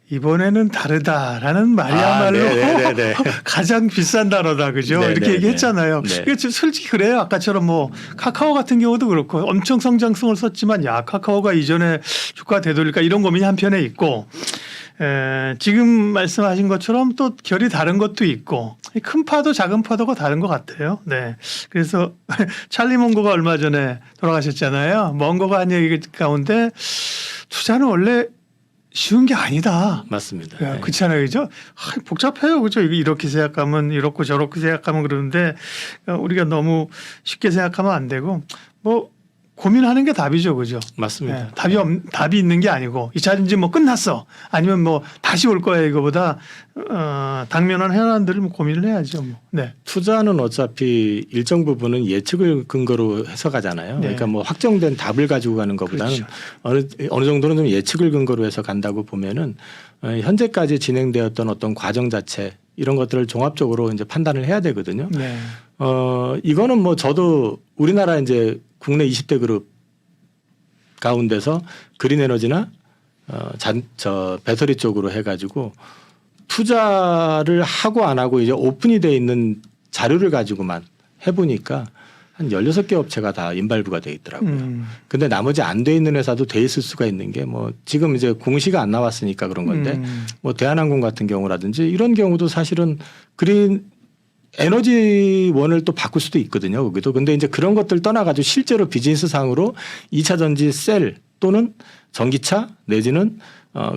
이번에는 다르다라는 말이야말로 네네네네. 가장 비싼 단어다 그죠? 네네네. 이렇게 얘기했잖아요. 네. 이게 솔직히 그래요. 아까처럼 뭐 카카오 같은 경우도 그렇고 엄청 성장성을 썼지만 야 카카오가 이전에 주가 되돌릴까 이런 고민이 한편에 있고 지금 말씀하신 것처럼 또 결이 다른 것도 있고 큰 파도 작은 파도가 다른 것 같아요. 네. 그래서 찰리 몽고가 얼마 전에 돌아가셨잖아요. 몽고가 한 얘기 가운데 투자는 원래 쉬운 게 아니다. 맞습니다. 야, 네. 그렇잖아요, 그죠? 복잡해요, 그죠? 이렇게 생각하면 이렇고 저렇게 생각하면 그러는데 우리가 너무 쉽게 생각하면 안 되고 뭐 고민하는 게 답이죠, 그죠? 맞습니다. 네, 답이 있는 게 아니고 이 차인지 뭐 끝났어, 아니면 뭐 다시 올 거야 이거보다 당면한 현안들을 뭐 고민을 해야죠, 뭐. 네. 투자는 어차피 일정 부분은 예측을 근거로 해서 가잖아요. 네. 그러니까 뭐 확정된 답을 가지고 가는 것보다는 그렇죠. 어느 정도는 좀 예측을 근거로 해서 간다고 보면은 현재까지 진행되었던 어떤 과정 자체 이런 것들을 종합적으로 이제 판단을 해야 되거든요. 네. 이거는 뭐 저도 우리나라 이제 국내 20대 그룹 가운데서 그린 에너지나 배터리 쪽으로 해가지고 투자를 하고 안 하고 이제 오픈이 돼 있는 자료를 가지고만 해보니까 한 16개 업체가 다 인발부가 돼 있더라고요. 근데 나머지 안 돼 있는 회사도 돼 있을 수가 있는 게 뭐 지금 이제 공시가 안 나왔으니까 그런 건데 뭐 대한항공 같은 경우라든지 이런 경우도 사실은 그린 에너지원을 또 바꿀 수도 있거든요. 거기도. 근데 이제 그런 것들 떠나가지고 실제로 비즈니스 상으로 2차 전지 셀 또는 전기차 내지는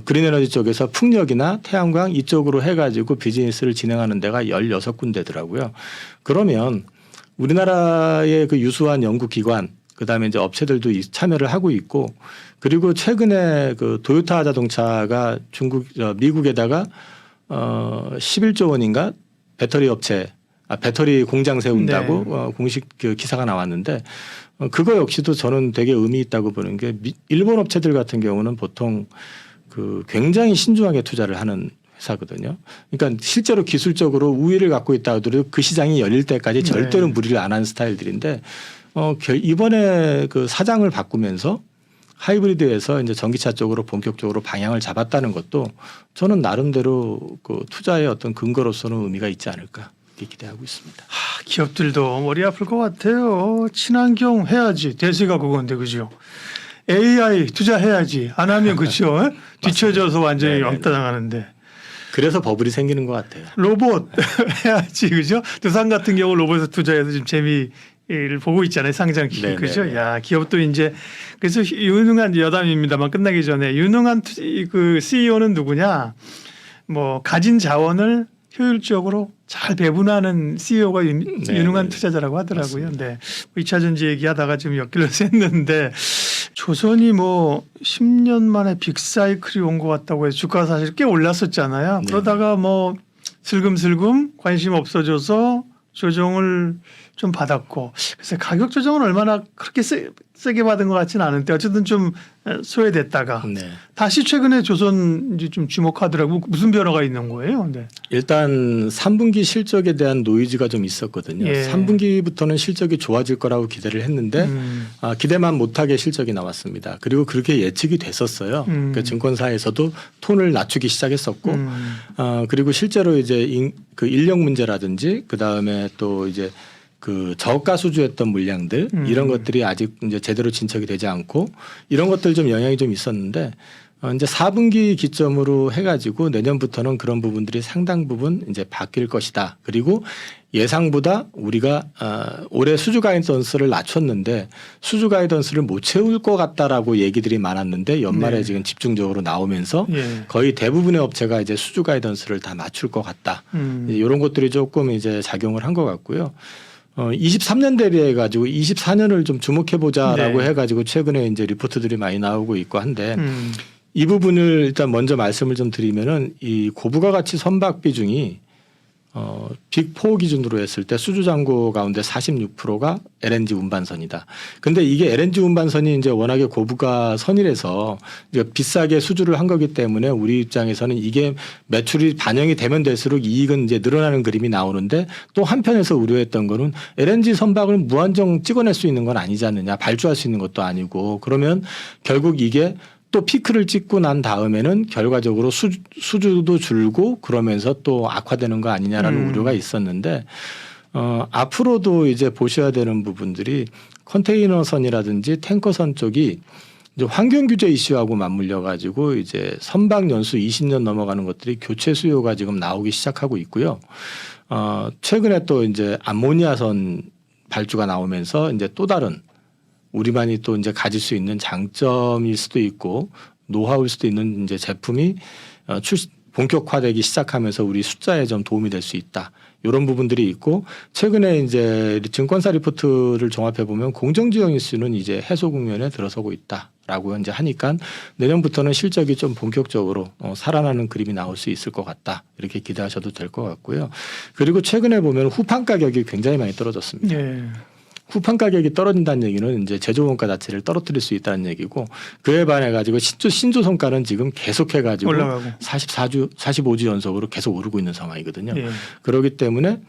그린 에너지 쪽에서 풍력이나 태양광 이쪽으로 해가지고 비즈니스를 진행하는 데가 16군데더라고요. 그러면 우리나라의 그 유수한 연구기관 그다음에 이제 업체들도 참여를 하고 있고 그리고 최근에 그 도요타 자동차가 미국에다가 11조 원인가 배터리 공장 세운다고 네. 공식 그 기사가 나왔는데 그거 역시도 저는 되게 의미 있다고 보는 게 일본 업체들 같은 경우는 보통 그 굉장히 신중하게 투자를 하는 회사거든요. 그러니까 실제로 기술적으로 우위를 갖고 있다 하더라도 그 시장이 열릴 때까지 절대로 네. 무리를 안 하는 스타일들인데 이번에 그 사장을 바꾸면서 하이브리드에서 이제 전기차 쪽으로 본격적으로 방향을 잡았다는 것도 저는 나름대로 그 투자의 어떤 근거로서는 의미가 있지 않을까 이렇게 기대하고 있습니다. 기업들도 머리 아플 것 같아요. 친환경 해야지. 대세가 그건데 그죠. AI 투자해야지. 안 하면 그렇죠. 뒤쳐져서 완전히 네네네. 왕따 당하는데. 그래서 버블이 생기는 것 같아요. 로봇 해야지 그죠? 두산 같은 경우 로봇에 투자해서 지금 재미를 보고 있잖아요. 상장 기업 네네네. 그죠? 야 기업도 이제 그래서 유능한 여담입니다만 끝나기 전에 유능한 그 CEO는 누구냐? 뭐 가진 자원을 효율적으로 잘 배분하는 CEO가 유능한 투자자라고 하더라고요. 맞습니다. 네. 2차 전지 얘기하다가 지금 엮일러서 했는데 조선이 뭐 10년 만에 빅사이클이 온 것 같다고 해서 주가가 사실 꽤 올랐었잖아요. 네. 그러다가 뭐 슬금슬금 관심 없어져서 조정을 좀 받았고 그래서 가격 조정은 얼마나 그렇게 세게 받은 것 같지는 않은데 어쨌든 좀 소외됐다가 네. 다시 최근에 조선 이제 좀 주목하더라고. 무슨 변화가 있는 거예요? 네. 일단 3분기 실적에 대한 노이즈가 좀 있었거든요. 예. 3분기부터는 실적이 좋아질 거라고 기대를 했는데 기대만 못하게 실적이 나왔습니다. 그리고 그렇게 예측이 됐었어요. 그러니까 증권사에서도 톤을 낮추기 시작했었고 그리고 실제로 이제 그 인력 문제라든지 그 다음에 또 이제 그 저가 수주했던 물량들 이런 것들이 아직 이제 제대로 진척이 되지 않고 이런 것들 좀 영향이 좀 있었는데 이제 4분기 기점으로 해가지고 내년부터는 그런 부분들이 상당 부분 이제 바뀔 것이다. 그리고 예상보다 우리가 올해 수주 가이던스를 낮췄는데 수주 가이던스를 못 채울 것 같다라고 얘기들이 많았는데 연말에 네. 지금 집중적으로 나오면서 예. 거의 대부분의 업체가 이제 수주 가이던스를 다 맞출 것 같다. 이런 것들이 조금 이제 작용을 한 것 같고요. 23년 대비해 가지고 24년을 좀 주목해 보자라고 네. 해 가지고 최근에 이제 리포트들이 많이 나오고 있고 한데 이 부분을 일단 먼저 말씀을 좀 드리면은 이 고부가 가치 선박 비중이 빅4 기준으로 했을 때 수주 잔고 가운데 46%가 LNG 운반선이다. 근데 이게 LNG 운반선이 이제 워낙에 고부가 선이라서 이제 비싸게 수주를 한 거기 때문에 우리 입장에서는 이게 매출이 반영이 되면 될수록 이익은 이제 늘어나는 그림이 나오는데 또 한편에서 우려했던 거는 LNG 선박을 무한정 찍어낼 수 있는 건 아니지 않느냐. 발주할 수 있는 것도 아니고 그러면 결국 이게 또 피크를 찍고 난 다음에는 결과적으로 수주도 줄고 그러면서 또 악화되는 거 아니냐라는 우려가 있었는데 앞으로도 이제 보셔야 되는 부분들이 컨테이너선이라든지 탱커선 쪽이 이제 환경 규제 이슈하고 맞물려 가지고 이제 선박 연수 20년 넘어가는 것들이 교체 수요가 지금 나오기 시작하고 있고요. 최근에 또 이제 암모니아선 발주가 나오면서 이제 또 다른 우리만이 또 이제 가질 수 있는 장점일 수도 있고 노하우일 수도 있는 이제 제품이 본격화되기 시작하면서 우리 숫자에 좀 도움이 될 수 있다. 이런 부분들이 있고 최근에 이제 증권사 리포트를 종합해 보면 공정지형 이슈는 이제 해소 국면에 들어서고 있다라고 이제 하니까 내년부터는 실적이 좀 본격적으로 살아나는 그림이 나올 수 있을 것 같다. 이렇게 기대하셔도 될 것 같고요. 그리고 최근에 보면 후판 가격이 굉장히 많이 떨어졌습니다. 예. 후판 가격이 떨어진다는 얘기는 이제 제조 원가 자체를 떨어뜨릴 수 있다는 얘기고 그에 반해 가지고 신조 성과는 지금 계속해 가지고 올라가고 45주 연속으로 계속 오르고 있는 상황이거든요. 예. 그렇기 때문에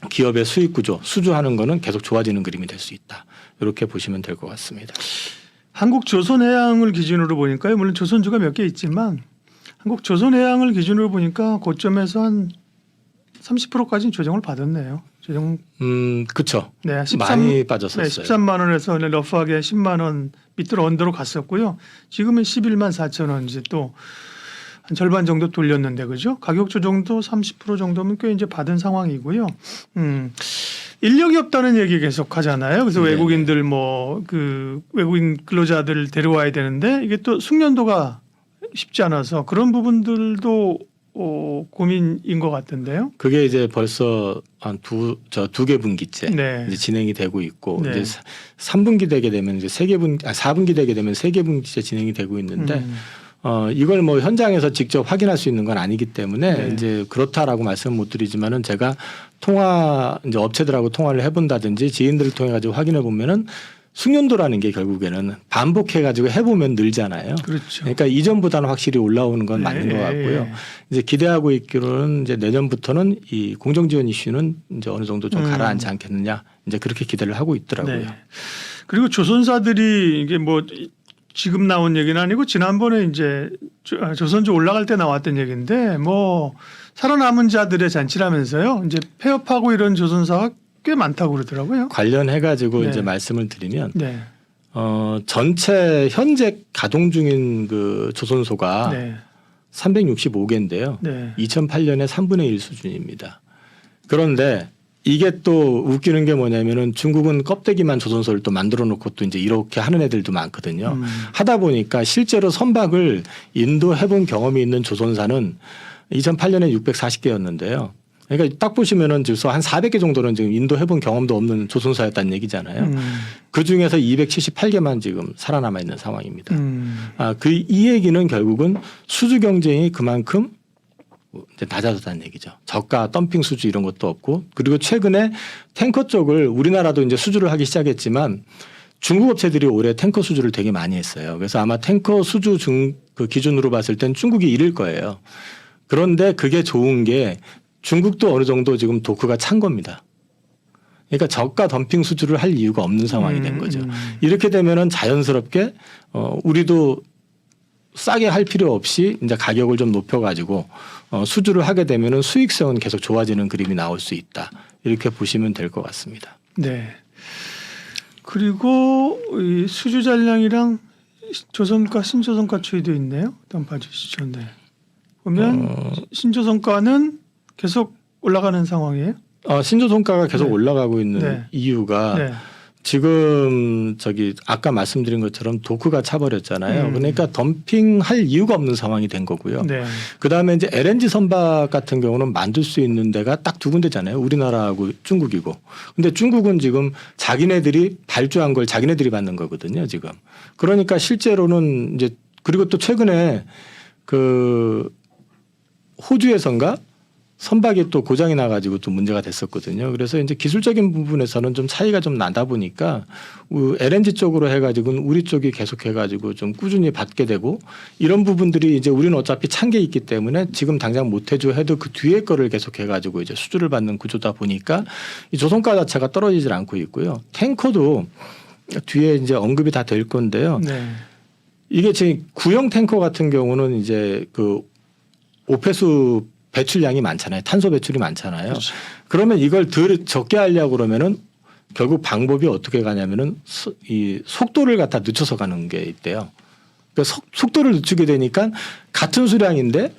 기업의 수익 구조, 수주하는 거는 계속 좋아지는 그림이 될 수 있다. 이렇게 보시면 될 것 같습니다. 한국 조선해양을 기준으로 보니까요. 물론 조선주가 몇 개 있지만 한국 조선해양을 기준으로 보니까 고점에서 한 30%까지는 조정을 받았네요. 조정. 그렇죠. 네, 많이 빠졌었어요. 네, 13만 원에서 러프하게 10만 원 밑으로 언더로 갔었고요. 지금은 11만 4천 원 이제 또 한 절반 정도 돌렸는데 그죠? 가격 조정도 30% 정도면 꽤 이제 받은 상황이고요. 인력이 없다는 얘기 계속 하잖아요. 그래서 네. 외국인들 뭐 그 외국인 근로자들 데려와야 되는데 이게 또 숙련도가 쉽지 않아서 그런 부분들도 고민인 것 같은데요. 그게 이제 벌써 한 두 개 분기째 네. 이제 진행이 되고 있고 네. 이제 3분기 되게 되면 이제 4분기 되게 되면 3개 분기째 진행이 되고 있는데 이걸 뭐 현장에서 직접 확인할 수 있는 건 아니기 때문에 네. 이제 그렇다라고 말씀 못 드리지만은 제가 이제 업체들하고 통화를 해본다든지 지인들을 통해 가지고 확인해 보면은 숙련도라는 게 결국에는 반복해 가지고 해보면 늘잖아요. 그렇죠. 그러니까 이전보다는 확실히 올라오는 건 네. 맞는 것 같고요. 이제 기대하고 있기로는 이제 내년부터는 이 공정지원 이슈는 이제 어느 정도 좀 가라앉지 않겠느냐 이제 그렇게 기대를 하고 있더라고요. 네. 그리고 조선사들이 이게 뭐 지금 나온 얘기는 아니고 지난번에 이제 조선주 올라갈 때 나왔던 얘기인데 뭐 살아남은 자들의 잔치라면서요. 이제 폐업하고 이런 조선사가 꽤 많다고 그러더라고요. 관련해 가지고 네. 이제 말씀을 드리면 네. 전체 현재 가동 중인 그 조선소가 네. 365개인데요. 네. 2008년에 3분의 1 수준입니다. 그런데 이게 또 웃기는 게 뭐냐면은 중국은 껍데기만 조선소를 또 만들어 놓고 또 이제 이렇게 하는 애들도 많거든요. 하다 보니까 실제로 선박을 인도해본 경험이 있는 조선사는 2008년에 640개였는데요. 그러니까 딱 보시면은 지금 한 400개 정도는 지금 인도해본 경험도 없는 조선사였다는 얘기잖아요. 그 중에서 278개만 지금 살아남아 있는 상황입니다. 이 얘기는 결국은 수주 경쟁이 그만큼 이제 낮아졌다는 얘기죠. 저가 덤핑 수주 이런 것도 없고, 그리고 최근에 탱커 쪽을 우리나라도 이제 수주를 하기 시작했지만 중국 업체들이 올해 탱커 수주를 되게 많이 했어요. 그래서 아마 탱커 수주 그 기준으로 봤을 땐 중국이 이를 거예요. 그런데 그게 좋은 게 중국도 어느 정도 지금 도크가 찬 겁니다. 그러니까 저가 덤핑 수주를 할 이유가 없는 상황이 된 거죠. 이렇게 되면은 자연스럽게 우리도 싸게 할 필요 없이 이제 가격을 좀 높여가지고 수주를 하게 되면은 수익성은 계속 좋아지는 그림이 나올 수 있다. 이렇게 보시면 될 것 같습니다. 네. 그리고 이 수주 잔량이랑 조선가 신조선가 추이도 있네요. 일단 봐주시죠. 네. 보면 신조선가는 계속 올라가는 상황이에요. 신조선가가 계속 네. 올라가고 있는 네. 이유가 네. 지금 아까 말씀드린 것처럼 도크가 차버렸잖아요. 그러니까 덤핑할 이유가 없는 상황이 된 거고요. 네. 그다음에 이제 LNG 선박 같은 경우는 만들 수 있는 데가 딱 두 군데잖아요. 우리나라하고 중국이고. 근데 중국은 지금 자기네들이 발주한 걸 자기네들이 받는 거거든요. 지금. 그러니까 실제로는 이제 그리고 또 최근에 그 호주에선가 선박이 또 고장이 나가지고 또 문제가 됐었거든요. 그래서 이제 기술적인 부분에서는 좀 차이가 좀 나다 보니까 LNG 쪽으로 해가지고는 우리 쪽이 계속 해가지고 좀 꾸준히 받게 되고 이런 부분들이 이제 우리는 어차피 찬 게 있기 때문에 지금 당장 못 해줘 해도 그 뒤에 거를 계속 해가지고 이제 수주를 받는 구조다 보니까 이 조선가 자체가 떨어지질 않고 있고요. 탱커도 뒤에 이제 언급이 다 될 건데요. 네. 이게 지금 구형 탱커 같은 경우는 이제 그 오폐수 배출량이 많잖아요. 탄소 배출이 많잖아요. 그렇죠. 그러면 이걸 덜 적게 하려고 그러면은 결국 방법이 어떻게 가냐면은 이 속도를 갖다 늦춰서 가는 게 있대요. 그러니까 속도를 늦추게 되니까 같은 수량인데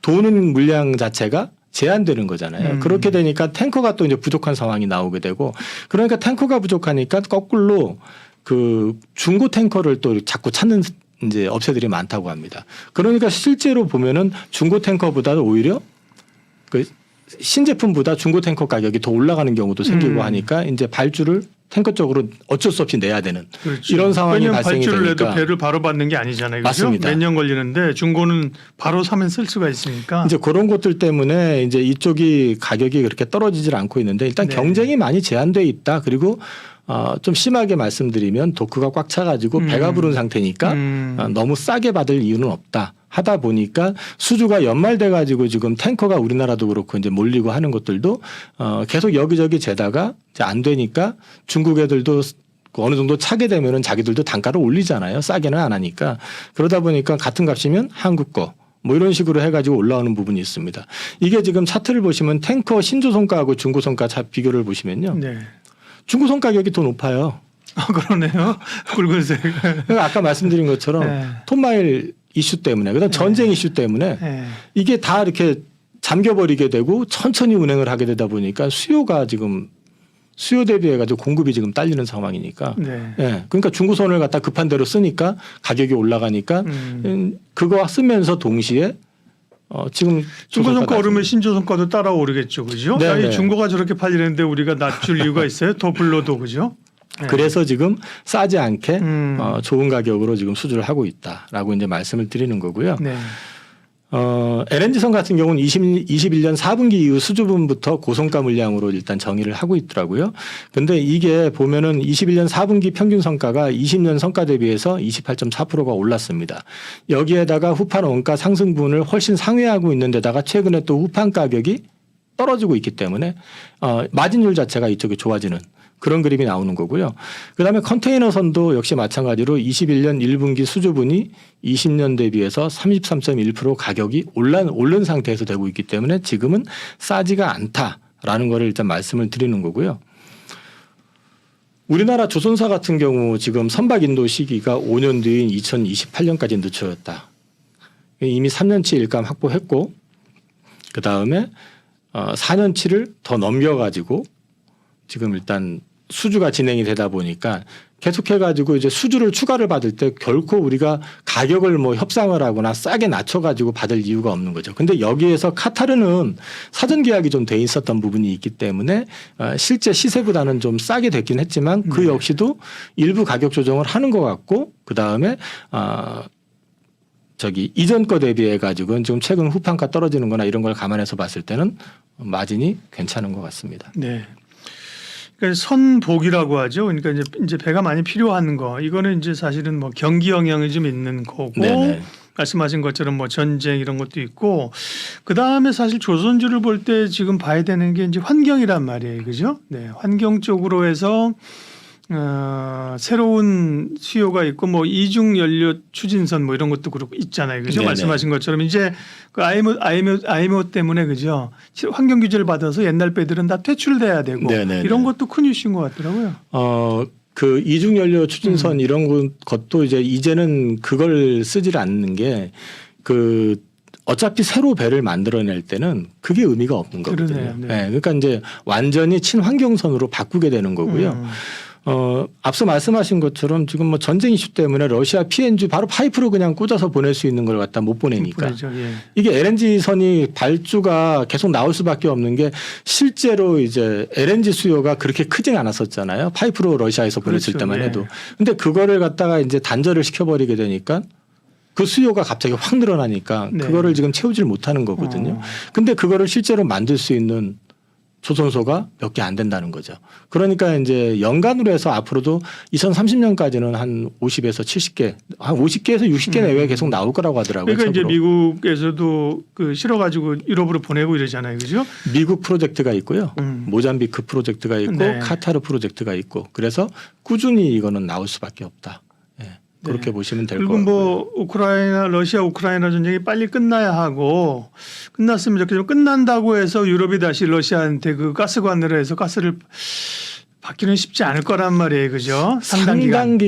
도는 물량 자체가 제한되는 거잖아요. 그렇게 되니까 탱커가 또 이제 부족한 상황이 나오게 되고 그러니까 탱커가 부족하니까 거꾸로 그 중고 탱커를 또 자꾸 찾는 이제 업체들이 많다고 합니다. 그러니까 실제로 보면은 중고 탱커보다 오히려 그 신제품보다 중고 탱커 가격이 더 올라가는 경우도 생기고 하니까 이제 발주를 탱커 쪽으로 어쩔 수 없이 내야 되는 그렇죠. 이런 상황이 왜냐하면 발생이 발주를 되니까 내도 배를 바로 받는 게 아니잖아요. 그렇죠? 맞습니다. 몇 년 걸리는데 중고는 바로 사면 쓸 수가 있으니까. 이제 그런 것들 때문에 이제 이쪽이 가격이 그렇게 떨어지질 않고 있는데 일단 네. 경쟁이 많이 제한돼 있다. 그리고 좀 심하게 말씀드리면 도크가 꽉 차가지고 배가 부른 상태니까 너무 싸게 받을 이유는 없다. 하다 보니까 수주가 연말돼 가지고 지금 탱커가 우리나라도 그렇고 이제 몰리고 하는 것들도 계속 여기저기 재다가 이제 안 되니까 중국 애들도 어느 정도 차게 되면은 자기들도 단가를 올리잖아요. 싸게는 안 하니까. 그러다 보니까 같은 값이면 한국 거 뭐 이런 식으로 해가지고 올라오는 부분이 있습니다. 이게 지금 차트를 보시면 탱커 신조선가하고 중고선가 비교를 보시면요. 네. 중고선 가격이 더 높아요. 그러네요. 붉은색. 그러니까 아까 말씀드린 것처럼 네. 톤마일 이슈 때문에 그다음 전쟁 이슈 때문에 네. 이게 다 이렇게 잠겨버리게 되고 천천히 운행을 하게 되다 보니까 수요가 지금 수요 대비해가지고 공급이 지금 딸리는 상황이니까. 네. 예. 그러니까 중고선을 갖다 급한 대로 쓰니까 가격이 올라가니까 그거 쓰면서 동시에 지금 중고선가 오르면 신조선가도 따라 오르겠죠, 그죠? 네, 아니, 네. 중고가 저렇게 팔리는데 우리가 낮출 이유가 있어요? 더 불러도 그죠? 네. 그래서 지금 싸지 않게 좋은 가격으로 지금 수주를 하고 있다라고 이제 말씀을 드리는 거고요. 네. LNG선 같은 경우는 21년 4분기 이후 수주분부터 고성가 물량으로 일단 정의를 하고 있더라고요. 근데 이게 보면은 21년 4분기 평균 성가가 20년 성가 대비해서 28.4%가 올랐습니다. 여기에다가 후판 원가 상승분을 훨씬 상회하고 있는 데다가 최근에 또 후판 가격이 떨어지고 있기 때문에 마진율 자체가 이쪽이 좋아지는 그런 그림이 나오는 거고요. 그다음에 컨테이너선도 역시 마찬가지로 21년 1분기 수주분이 20년 대비해서 33.1% 가격이 오른 상태에서 되고 있기 때문에 지금은 싸지가 않다라는 거를 일단 말씀을 드리는 거고요. 우리나라 조선사 같은 경우 지금 선박 인도 시기가 5년 뒤인 2028년까지 늦춰졌다. 이미 3년치 일감 확보했고 그 다음에 4년치를 더 넘겨가지고 지금 일단 수주가 진행이 되다 보니까 계속해가지고 이제 수주를 추가를 받을 때 결코 우리가 가격을 뭐 협상을 하거나 싸게 낮춰가지고 받을 이유가 없는 거죠. 근데 여기에서 카타르는 사전 계약이 좀 돼 있었던 부분이 있기 때문에 실제 시세보다는 좀 싸게 됐긴 했지만 그 역시도 일부 가격 조정을 하는 것 같고 그 다음에 이전 거 대비해 가지고는 지금 최근 후판가 떨어지는 거나 이런 걸 감안해서 봤을 때는 마진이 괜찮은 것 같습니다. 네. 그러니까 선복이라고 하죠. 그러니까 이제 배가 많이 필요한 거. 이거는 이제 사실은 뭐 경기 영향이 좀 있는 거고 네네. 말씀하신 것처럼 뭐 전쟁 이런 것도 있고 그 다음에 사실 조선주를 볼 때 지금 봐야 되는 게 이제 환경이란 말이에요. 그죠? 네. 환경 쪽으로 해서 새로운 수요가 있고 뭐 이중 연료 추진선 뭐 이런 것도 그렇고 있잖아요. 그죠? 네네. 말씀하신 것처럼 이제 그 IMO 때문에 그죠? 환경 규제를 받아서 옛날 배들은 다 퇴출돼야 되고 네네네. 이런 것도 큰 이슈인 것 같더라고요. 그 이중 연료 추진선 이런 것도 이제는 그걸 쓰질 않는 게 어차피 새로 배를 만들어낼 때는 그게 의미가 없는 거거든요. 그러네요. 네. 네, 그러니까 이제 완전히 친환경선으로 바꾸게 되는 거고요. 앞서 말씀하신 것처럼 지금 뭐 전쟁 이슈 때문에 러시아 PNG 바로 파이프로 그냥 꽂아서 보낼 수 있는 걸 갖다 못 보내니까 보내죠. 예. 이게 LNG 선이 발주가 계속 나올 수밖에 없는 게 실제로 이제 LNG 수요가 그렇게 크진 않았었잖아요. 파이프로 러시아에서 보냈을 그렇죠. 때만 예. 해도. 근데 그거를 갖다가 이제 단절을 시켜버리게 되니까 그 수요가 갑자기 확 늘어나니까 네. 그거를 지금 채우질 못하는 거거든요. 근데 그거를 실제로 만들 수 있는 조선소가 몇 개 안 된다는 거죠. 그러니까 이제 연간으로 해서 앞으로도 2030년까지는 한 50에서 70개, 한 50개에서 60개 내외에 계속 나올 거라고 하더라고요. 그러니까 이제 첩으로. 미국에서도 그 실어가지고 유럽으로 보내고 이러잖아요. 그죠? 미국 프로젝트가 있고요. 모잠비크 프로젝트가 있고 네. 카타르 프로젝트가 있고 그래서 꾸준히 이거는 나올 수밖에 없다. 예. 그렇게 네. 보시면 될 것 그리고 같고요. 뭐 러시아 우크라이나 전쟁이 빨리 끝나야 하고 끝났으면 좋겠지만 끝난다고 해서 유럽이 다시 러시아한테 그 가스관으로 해서 가스를 받기는 쉽지 않을 거란 말이에요, 그죠? 상당 기간.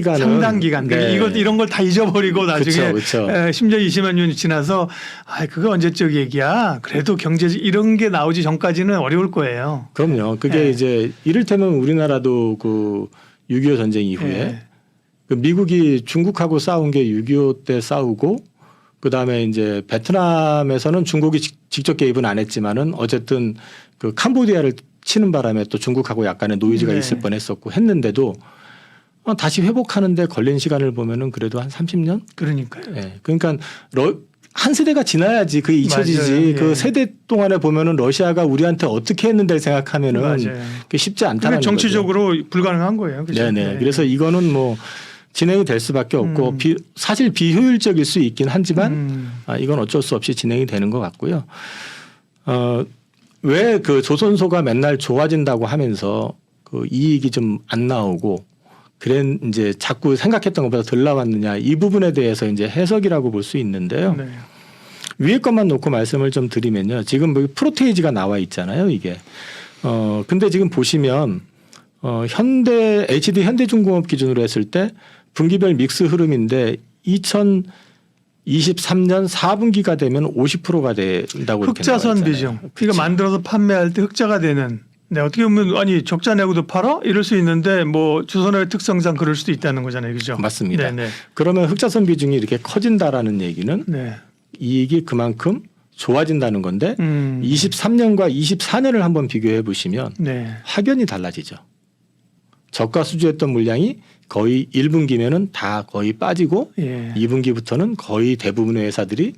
네. 이런 걸 다 잊어버리고 나중에 그쵸. 10년, 20만 년이 지나서 그거 언제적 얘기야. 그래도 경제 이런 게 나오기 전까지는 어려울 거예요. 그럼요. 그게 네. 이제 이를테면 우리나라도 그 6.25 전쟁 이후에 네. 그 미국이 중국하고 싸운 게 6.25 때 싸우고 그다음에 이제 베트남에서는 중국이 직접 개입은 안 했지만은 어쨌든 그 캄보디아를 치는 바람에 또 중국하고 약간의 노이즈가 네. 있을 뻔했었고 했는데도 다시 회복하는데 걸린 시간을 보면은 그래도 한 30년? 그러니까요. 예. 그러니까 한 세대가 지나야지 그게 잊혀지지. 맞아요. 그 예. 세대 동안에 보면은 러시아가 우리한테 어떻게 했는데 생각하면은 맞아요. 그게 쉽지 않다는 거죠. 정치적으로 불가능한 거예요. 그죠? 네네. 네. 그래서 이거는 뭐 진행이 될 수밖에 없고 사실 비효율적일 수 있긴 하지만 이건 어쩔 수 없이 진행이 되는 것 같고요. 왜 그 조선소가 맨날 좋아진다고 하면서 그 이익이 좀 안 나오고 그래 이제 자꾸 생각했던 것보다 덜 나왔느냐 이 부분에 대해서 이제 해석이라고 볼 수 있는데요. 네. 위에 것만 놓고 말씀을 좀 드리면요. 지금 뭐 프로테이지가 나와 있잖아요. 이게. 근데 지금 보시면 HD 현대중공업 기준으로 했을 때 분기별 믹스 흐름인데 2023년 4분기가 되면 50%가 된다고 이렇게 흑자선 나와 있잖아요. 비중. 이거 만들어서 판매할 때 흑자가 되는. 네, 어떻게 보면 적자 내고도 팔아? 이럴 수 있는데 뭐 조선의 특성상 그럴 수도 있다는 거잖아요. 그죠? 맞습니다. 네네. 그러면 흑자선 비중이 이렇게 커진다라는 얘기는 네. 이익이 그만큼 좋아진다는 건데 23년과 24년을 한번 비교해 보시면 네. 확연히 달라지죠. 저가 수주했던 물량이 거의 1분기면은 다 거의 빠지고 예. 2분기부터는 거의 대부분의 회사들이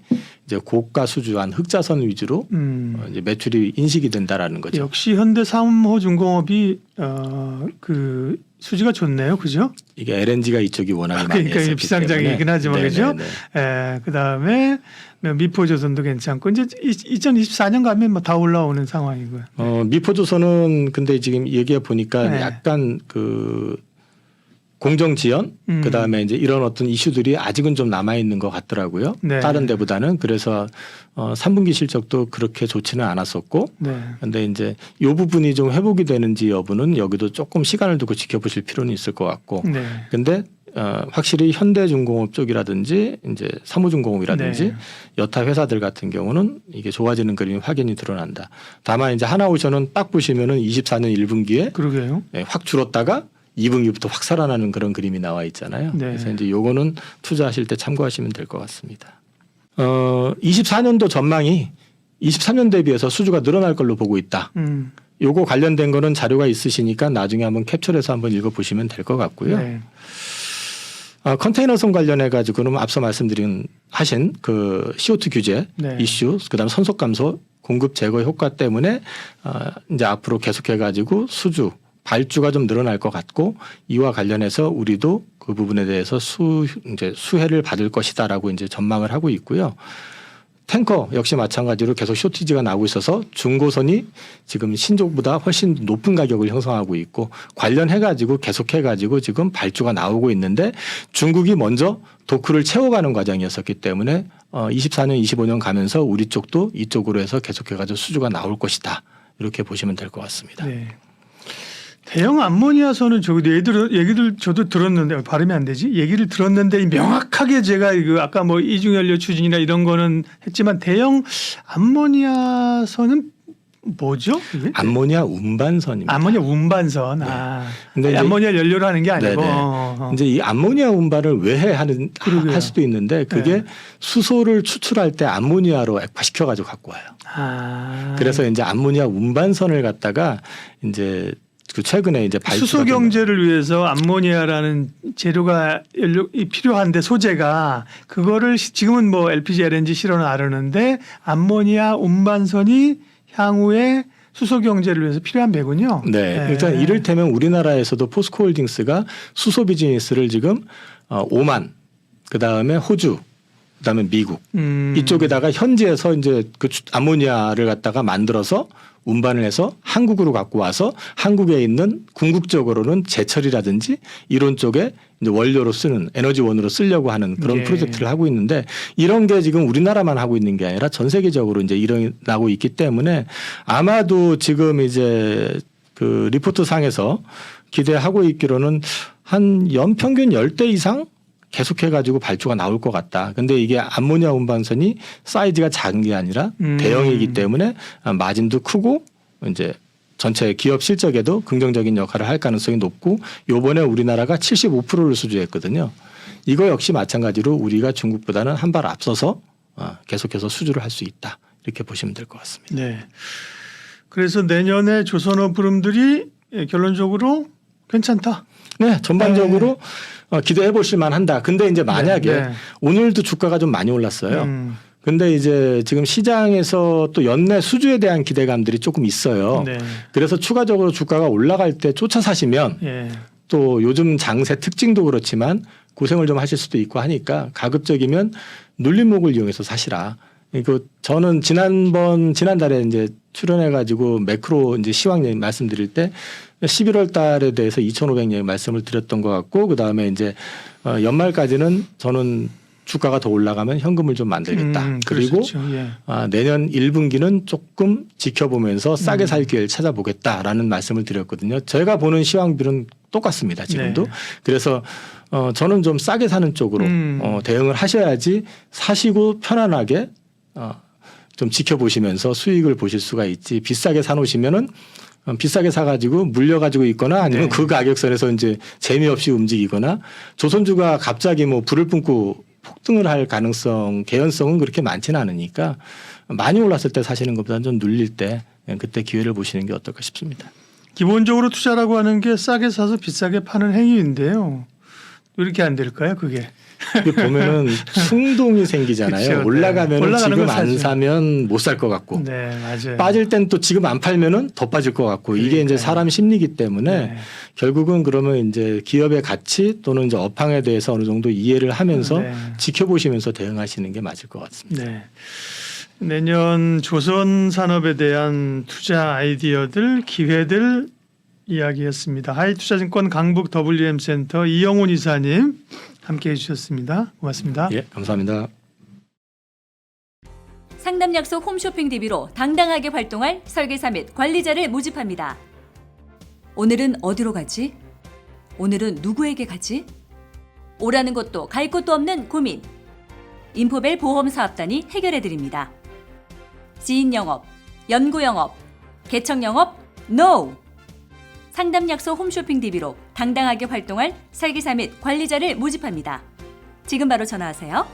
이제 고가 수주한 흑자선 위주로 이제 매출이 인식이 된다라는 거죠. 역시 현대 삼호중공업이 그 수지가 좋네요, 그죠? 이게 LNG가 이쪽이 워낙에 많이 그러니까 했었기 비상장이긴 때문에. 하지만 그죠? 네네네. 예, 그다음에 미포조선도 괜찮고 이제 2024년 가면 뭐 다 올라오는 상황이고요. 미포조선은 근데 지금 얘기해 보니까 네. 약간 그 공정 지연, 그다음에 이제 이런 어떤 이슈들이 아직은 좀 남아 있는 것 같더라고요. 네. 다른 데보다는. 그래서 3분기 실적도 그렇게 좋지는 않았었고, 네. 근데 이제 이 부분이 좀 회복이 되는지 여부는 여기도 조금 시간을 두고 지켜보실 필요는 있을 것 같고, 네. 근데 확실히 현대중공업 쪽이라든지 이제 사무중공업이라든지 네. 여타 회사들 같은 경우는 이게 좋아지는 그림이 확연히 드러난다. 다만 이제 하나오션은 딱 보시면은 24년 1분기에 그러게요. 확 줄었다가 2분기부터 확 살아나는 그런 그림이 나와 있잖아요. 네. 그래서 이제 요거는 투자하실 때 참고하시면 될 것 같습니다. 24년도 전망이 23년 대비해서 수주가 늘어날 걸로 보고 있다. 요거 관련된 거는 자료가 있으시니까 나중에 한번 캡처해서 한번 읽어보시면 될 것 같고요. 네. 컨테이너선 관련해 가지고는 앞서 하신 그 CO2 규제 네. 이슈, 그다음 선속 감소, 공급 제거 효과 때문에 이제 앞으로 계속해 가지고 수주 발주가 좀 늘어날 것 같고 이와 관련해서 우리도 그 부분에 대해서 이제 수혜를 받을 것이다라고 이제 전망을 하고 있고요. 탱커 역시 마찬가지로 계속 쇼티지가 나오고 있어서 중고선이 지금 신족보다 훨씬 높은 가격을 형성하고 있고 관련해 가지고 계속해 가지고 지금 발주가 나오고 있는데 중국이 먼저 도크를 채워가는 과정이었었기 때문에 24년, 25년 가면서 우리 쪽도 이쪽으로 해서 계속해 가지고 수주가 나올 것이다. 이렇게 보시면 될 것 같습니다. 네. 대형 암모니아선은 저기도 얘기들 저도 들었는데 발음이 안 되지? 얘기를 들었는데 명확하게 제가 이거 아까 뭐 이중연료 추진이나 이런 거는 했지만 대형 암모니아선은 뭐죠? 이게? 암모니아 운반선입니다. 암모니아 운반선. 네. 아, 근데 이제 암모니아 연료로 하는 게 아니고. 네네. 이제 이 암모니아 운반을 왜 그러게요. 할 수도 있는데 그게 네. 수소를 추출할 때 암모니아로 액화시켜 가지고 갖고 와요. 아. 그래서 이제 암모니아 운반선을 갖다가 이제 그 최근에 이제 수소 경제를 위해서 암모니아라는 재료가 필요한데 소재가 그거를 지금은 뭐 LPG, LNG 실어 나르는데 암모니아 운반선이 향후에 수소 경제를 위해서 필요한 배군요. 네. 일단 이를테면 우리나라에서도 포스코홀딩스가 수소 비즈니스를 지금 오만, 그다음에 호주, 그다음에 미국 이쪽에다가 현지에서 이제 그 암모니아를 갖다가 만들어서 운반을 해서 한국으로 갖고 와서 한국에 있는 궁극적으로는 제철이라든지 이런 쪽에 이제 원료로 쓰는 에너지원으로 쓰려고 하는 그런 예. 프로젝트를 하고 있는데 이런 게 지금 우리나라만 하고 있는 게 아니라 전 세계적으로 이제 일어나고 있기 때문에 아마도 지금 이제 그 리포트 상에서 기대하고 있기로는 한 연평균 10대 이상 계속해 가지고 발주가 나올 것 같다. 근데 이게 암모니아 운반선이 사이즈가 작은 게 아니라 대형이기 때문에 마진도 크고 이제 전체 기업 실적에도 긍정적인 역할을 할 가능성이 높고 요번에 우리나라가 75%를 수주했거든요. 이거 역시 마찬가지로 우리가 중국보다는 한 발 앞서서 계속해서 수주를 할 수 있다. 이렇게 보시면 될 것 같습니다. 네. 그래서 내년에 조선업 흐름들이 결론적으로 괜찮다. 네, 전반적으로 기대해 보실 만한다. 근데 이제 만약에 네. 오늘도 주가가 좀 많이 올랐어요. 근데 이제 지금 시장에서 또 연내 수주에 대한 기대감들이 조금 있어요. 네. 그래서 추가적으로 주가가 올라갈 때 쫓아 사시면 예. 또 요즘 장세 특징도 그렇지만 고생을 좀 하실 수도 있고 하니까 가급적이면 눌림목을 이용해서 사시라. 그 저는 지난달에 이제 출연해 가지고 매크로 이제 시황 말씀드릴 때 11월 달에 대해서 2,500년 말씀을 드렸던 것 같고 그다음에 이제 연말까지는 저는 주가가 더 올라가면 현금을 좀 만들겠다. 그리고 예. 내년 1분기는 조금 지켜보면서 싸게 살 기회를 찾아보겠다라는 말씀을 드렸거든요. 제가 보는 시황들은 똑같습니다. 지금도. 네. 그래서 저는 좀 싸게 사는 쪽으로 대응을 하셔야지 사시고 편안하게 좀 지켜보시면서 수익을 보실 수가 있지. 비싸게 사놓으시면은 비싸게 사가지고 물려가지고 있거나 아니면 네. 그 가격선에서 이제 재미없이 움직이거나 조선주가 갑자기 뭐 불을 뿜고 폭등을 할 개연성은 그렇게 많지는 않으니까 많이 올랐을 때 사시는 것보다는 좀 눌릴 때 그때 기회를 보시는 게 어떨까 싶습니다. 기본적으로 투자라고 하는 게 싸게 사서 비싸게 파는 행위인데요. 왜 이렇게 안 될까요, 그게? 보면은 충동이 생기잖아요. 그쵸, 네. 올라가면 올라가는 지금 건 안 사죠. 사면 못 살 것 같고 네, 맞아요. 빠질 땐 또 지금 안 팔면은 더 빠질 것 같고 이게 이제 그러니까요. 사람 심리이기 때문에 네. 결국은 그러면 이제 기업의 가치 또는 이제 업황에 대해서 어느 정도 이해를 하면서 네. 지켜보시면서 대응하시는 게 맞을 것 같습니다. 네. 내년 조선 산업에 대한 투자 아이디어들, 기회들 이야기였습니다. 하이투자증권 강북 WM센터 이영훈 이사님 함께해 주셨습니다. 고맙습니다. 예, 감사합니다. 상담 약속 홈쇼핑 DB로 당당하게 활동할 설계사 및 관리자를 모집합니다. 오늘은 어디로 가지? 오늘은 누구에게 가지? 오라는 것도 갈 곳도 없는 고민. 인포벨 보험사업단이 해결해드립니다. 지인 영업, 연구 영업, 개척 영업, NO! 상담 약속 홈쇼핑 DB로 당당하게 활동할 설계사 및 관리자를 모집합니다. 지금 바로 전화하세요.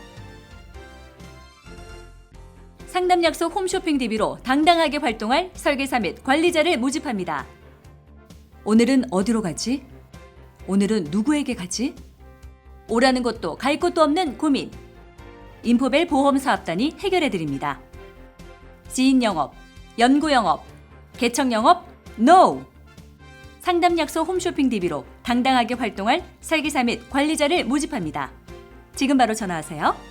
상담 약속 홈쇼핑 DB로 당당하게 활동할 설계사 및 관리자를 모집합니다. 오늘은 어디로 가지? 오늘은 누구에게 가지? 오라는 것도 갈 곳도 없는 고민. 인포벨 보험사업단이 해결해드립니다. 지인 영업, 연구 영업, 개척 영업, NO! 상담 약속 홈쇼핑 DB로 당당하게 활동할 설계사 및 관리자를 모집합니다. 지금 바로 전화하세요.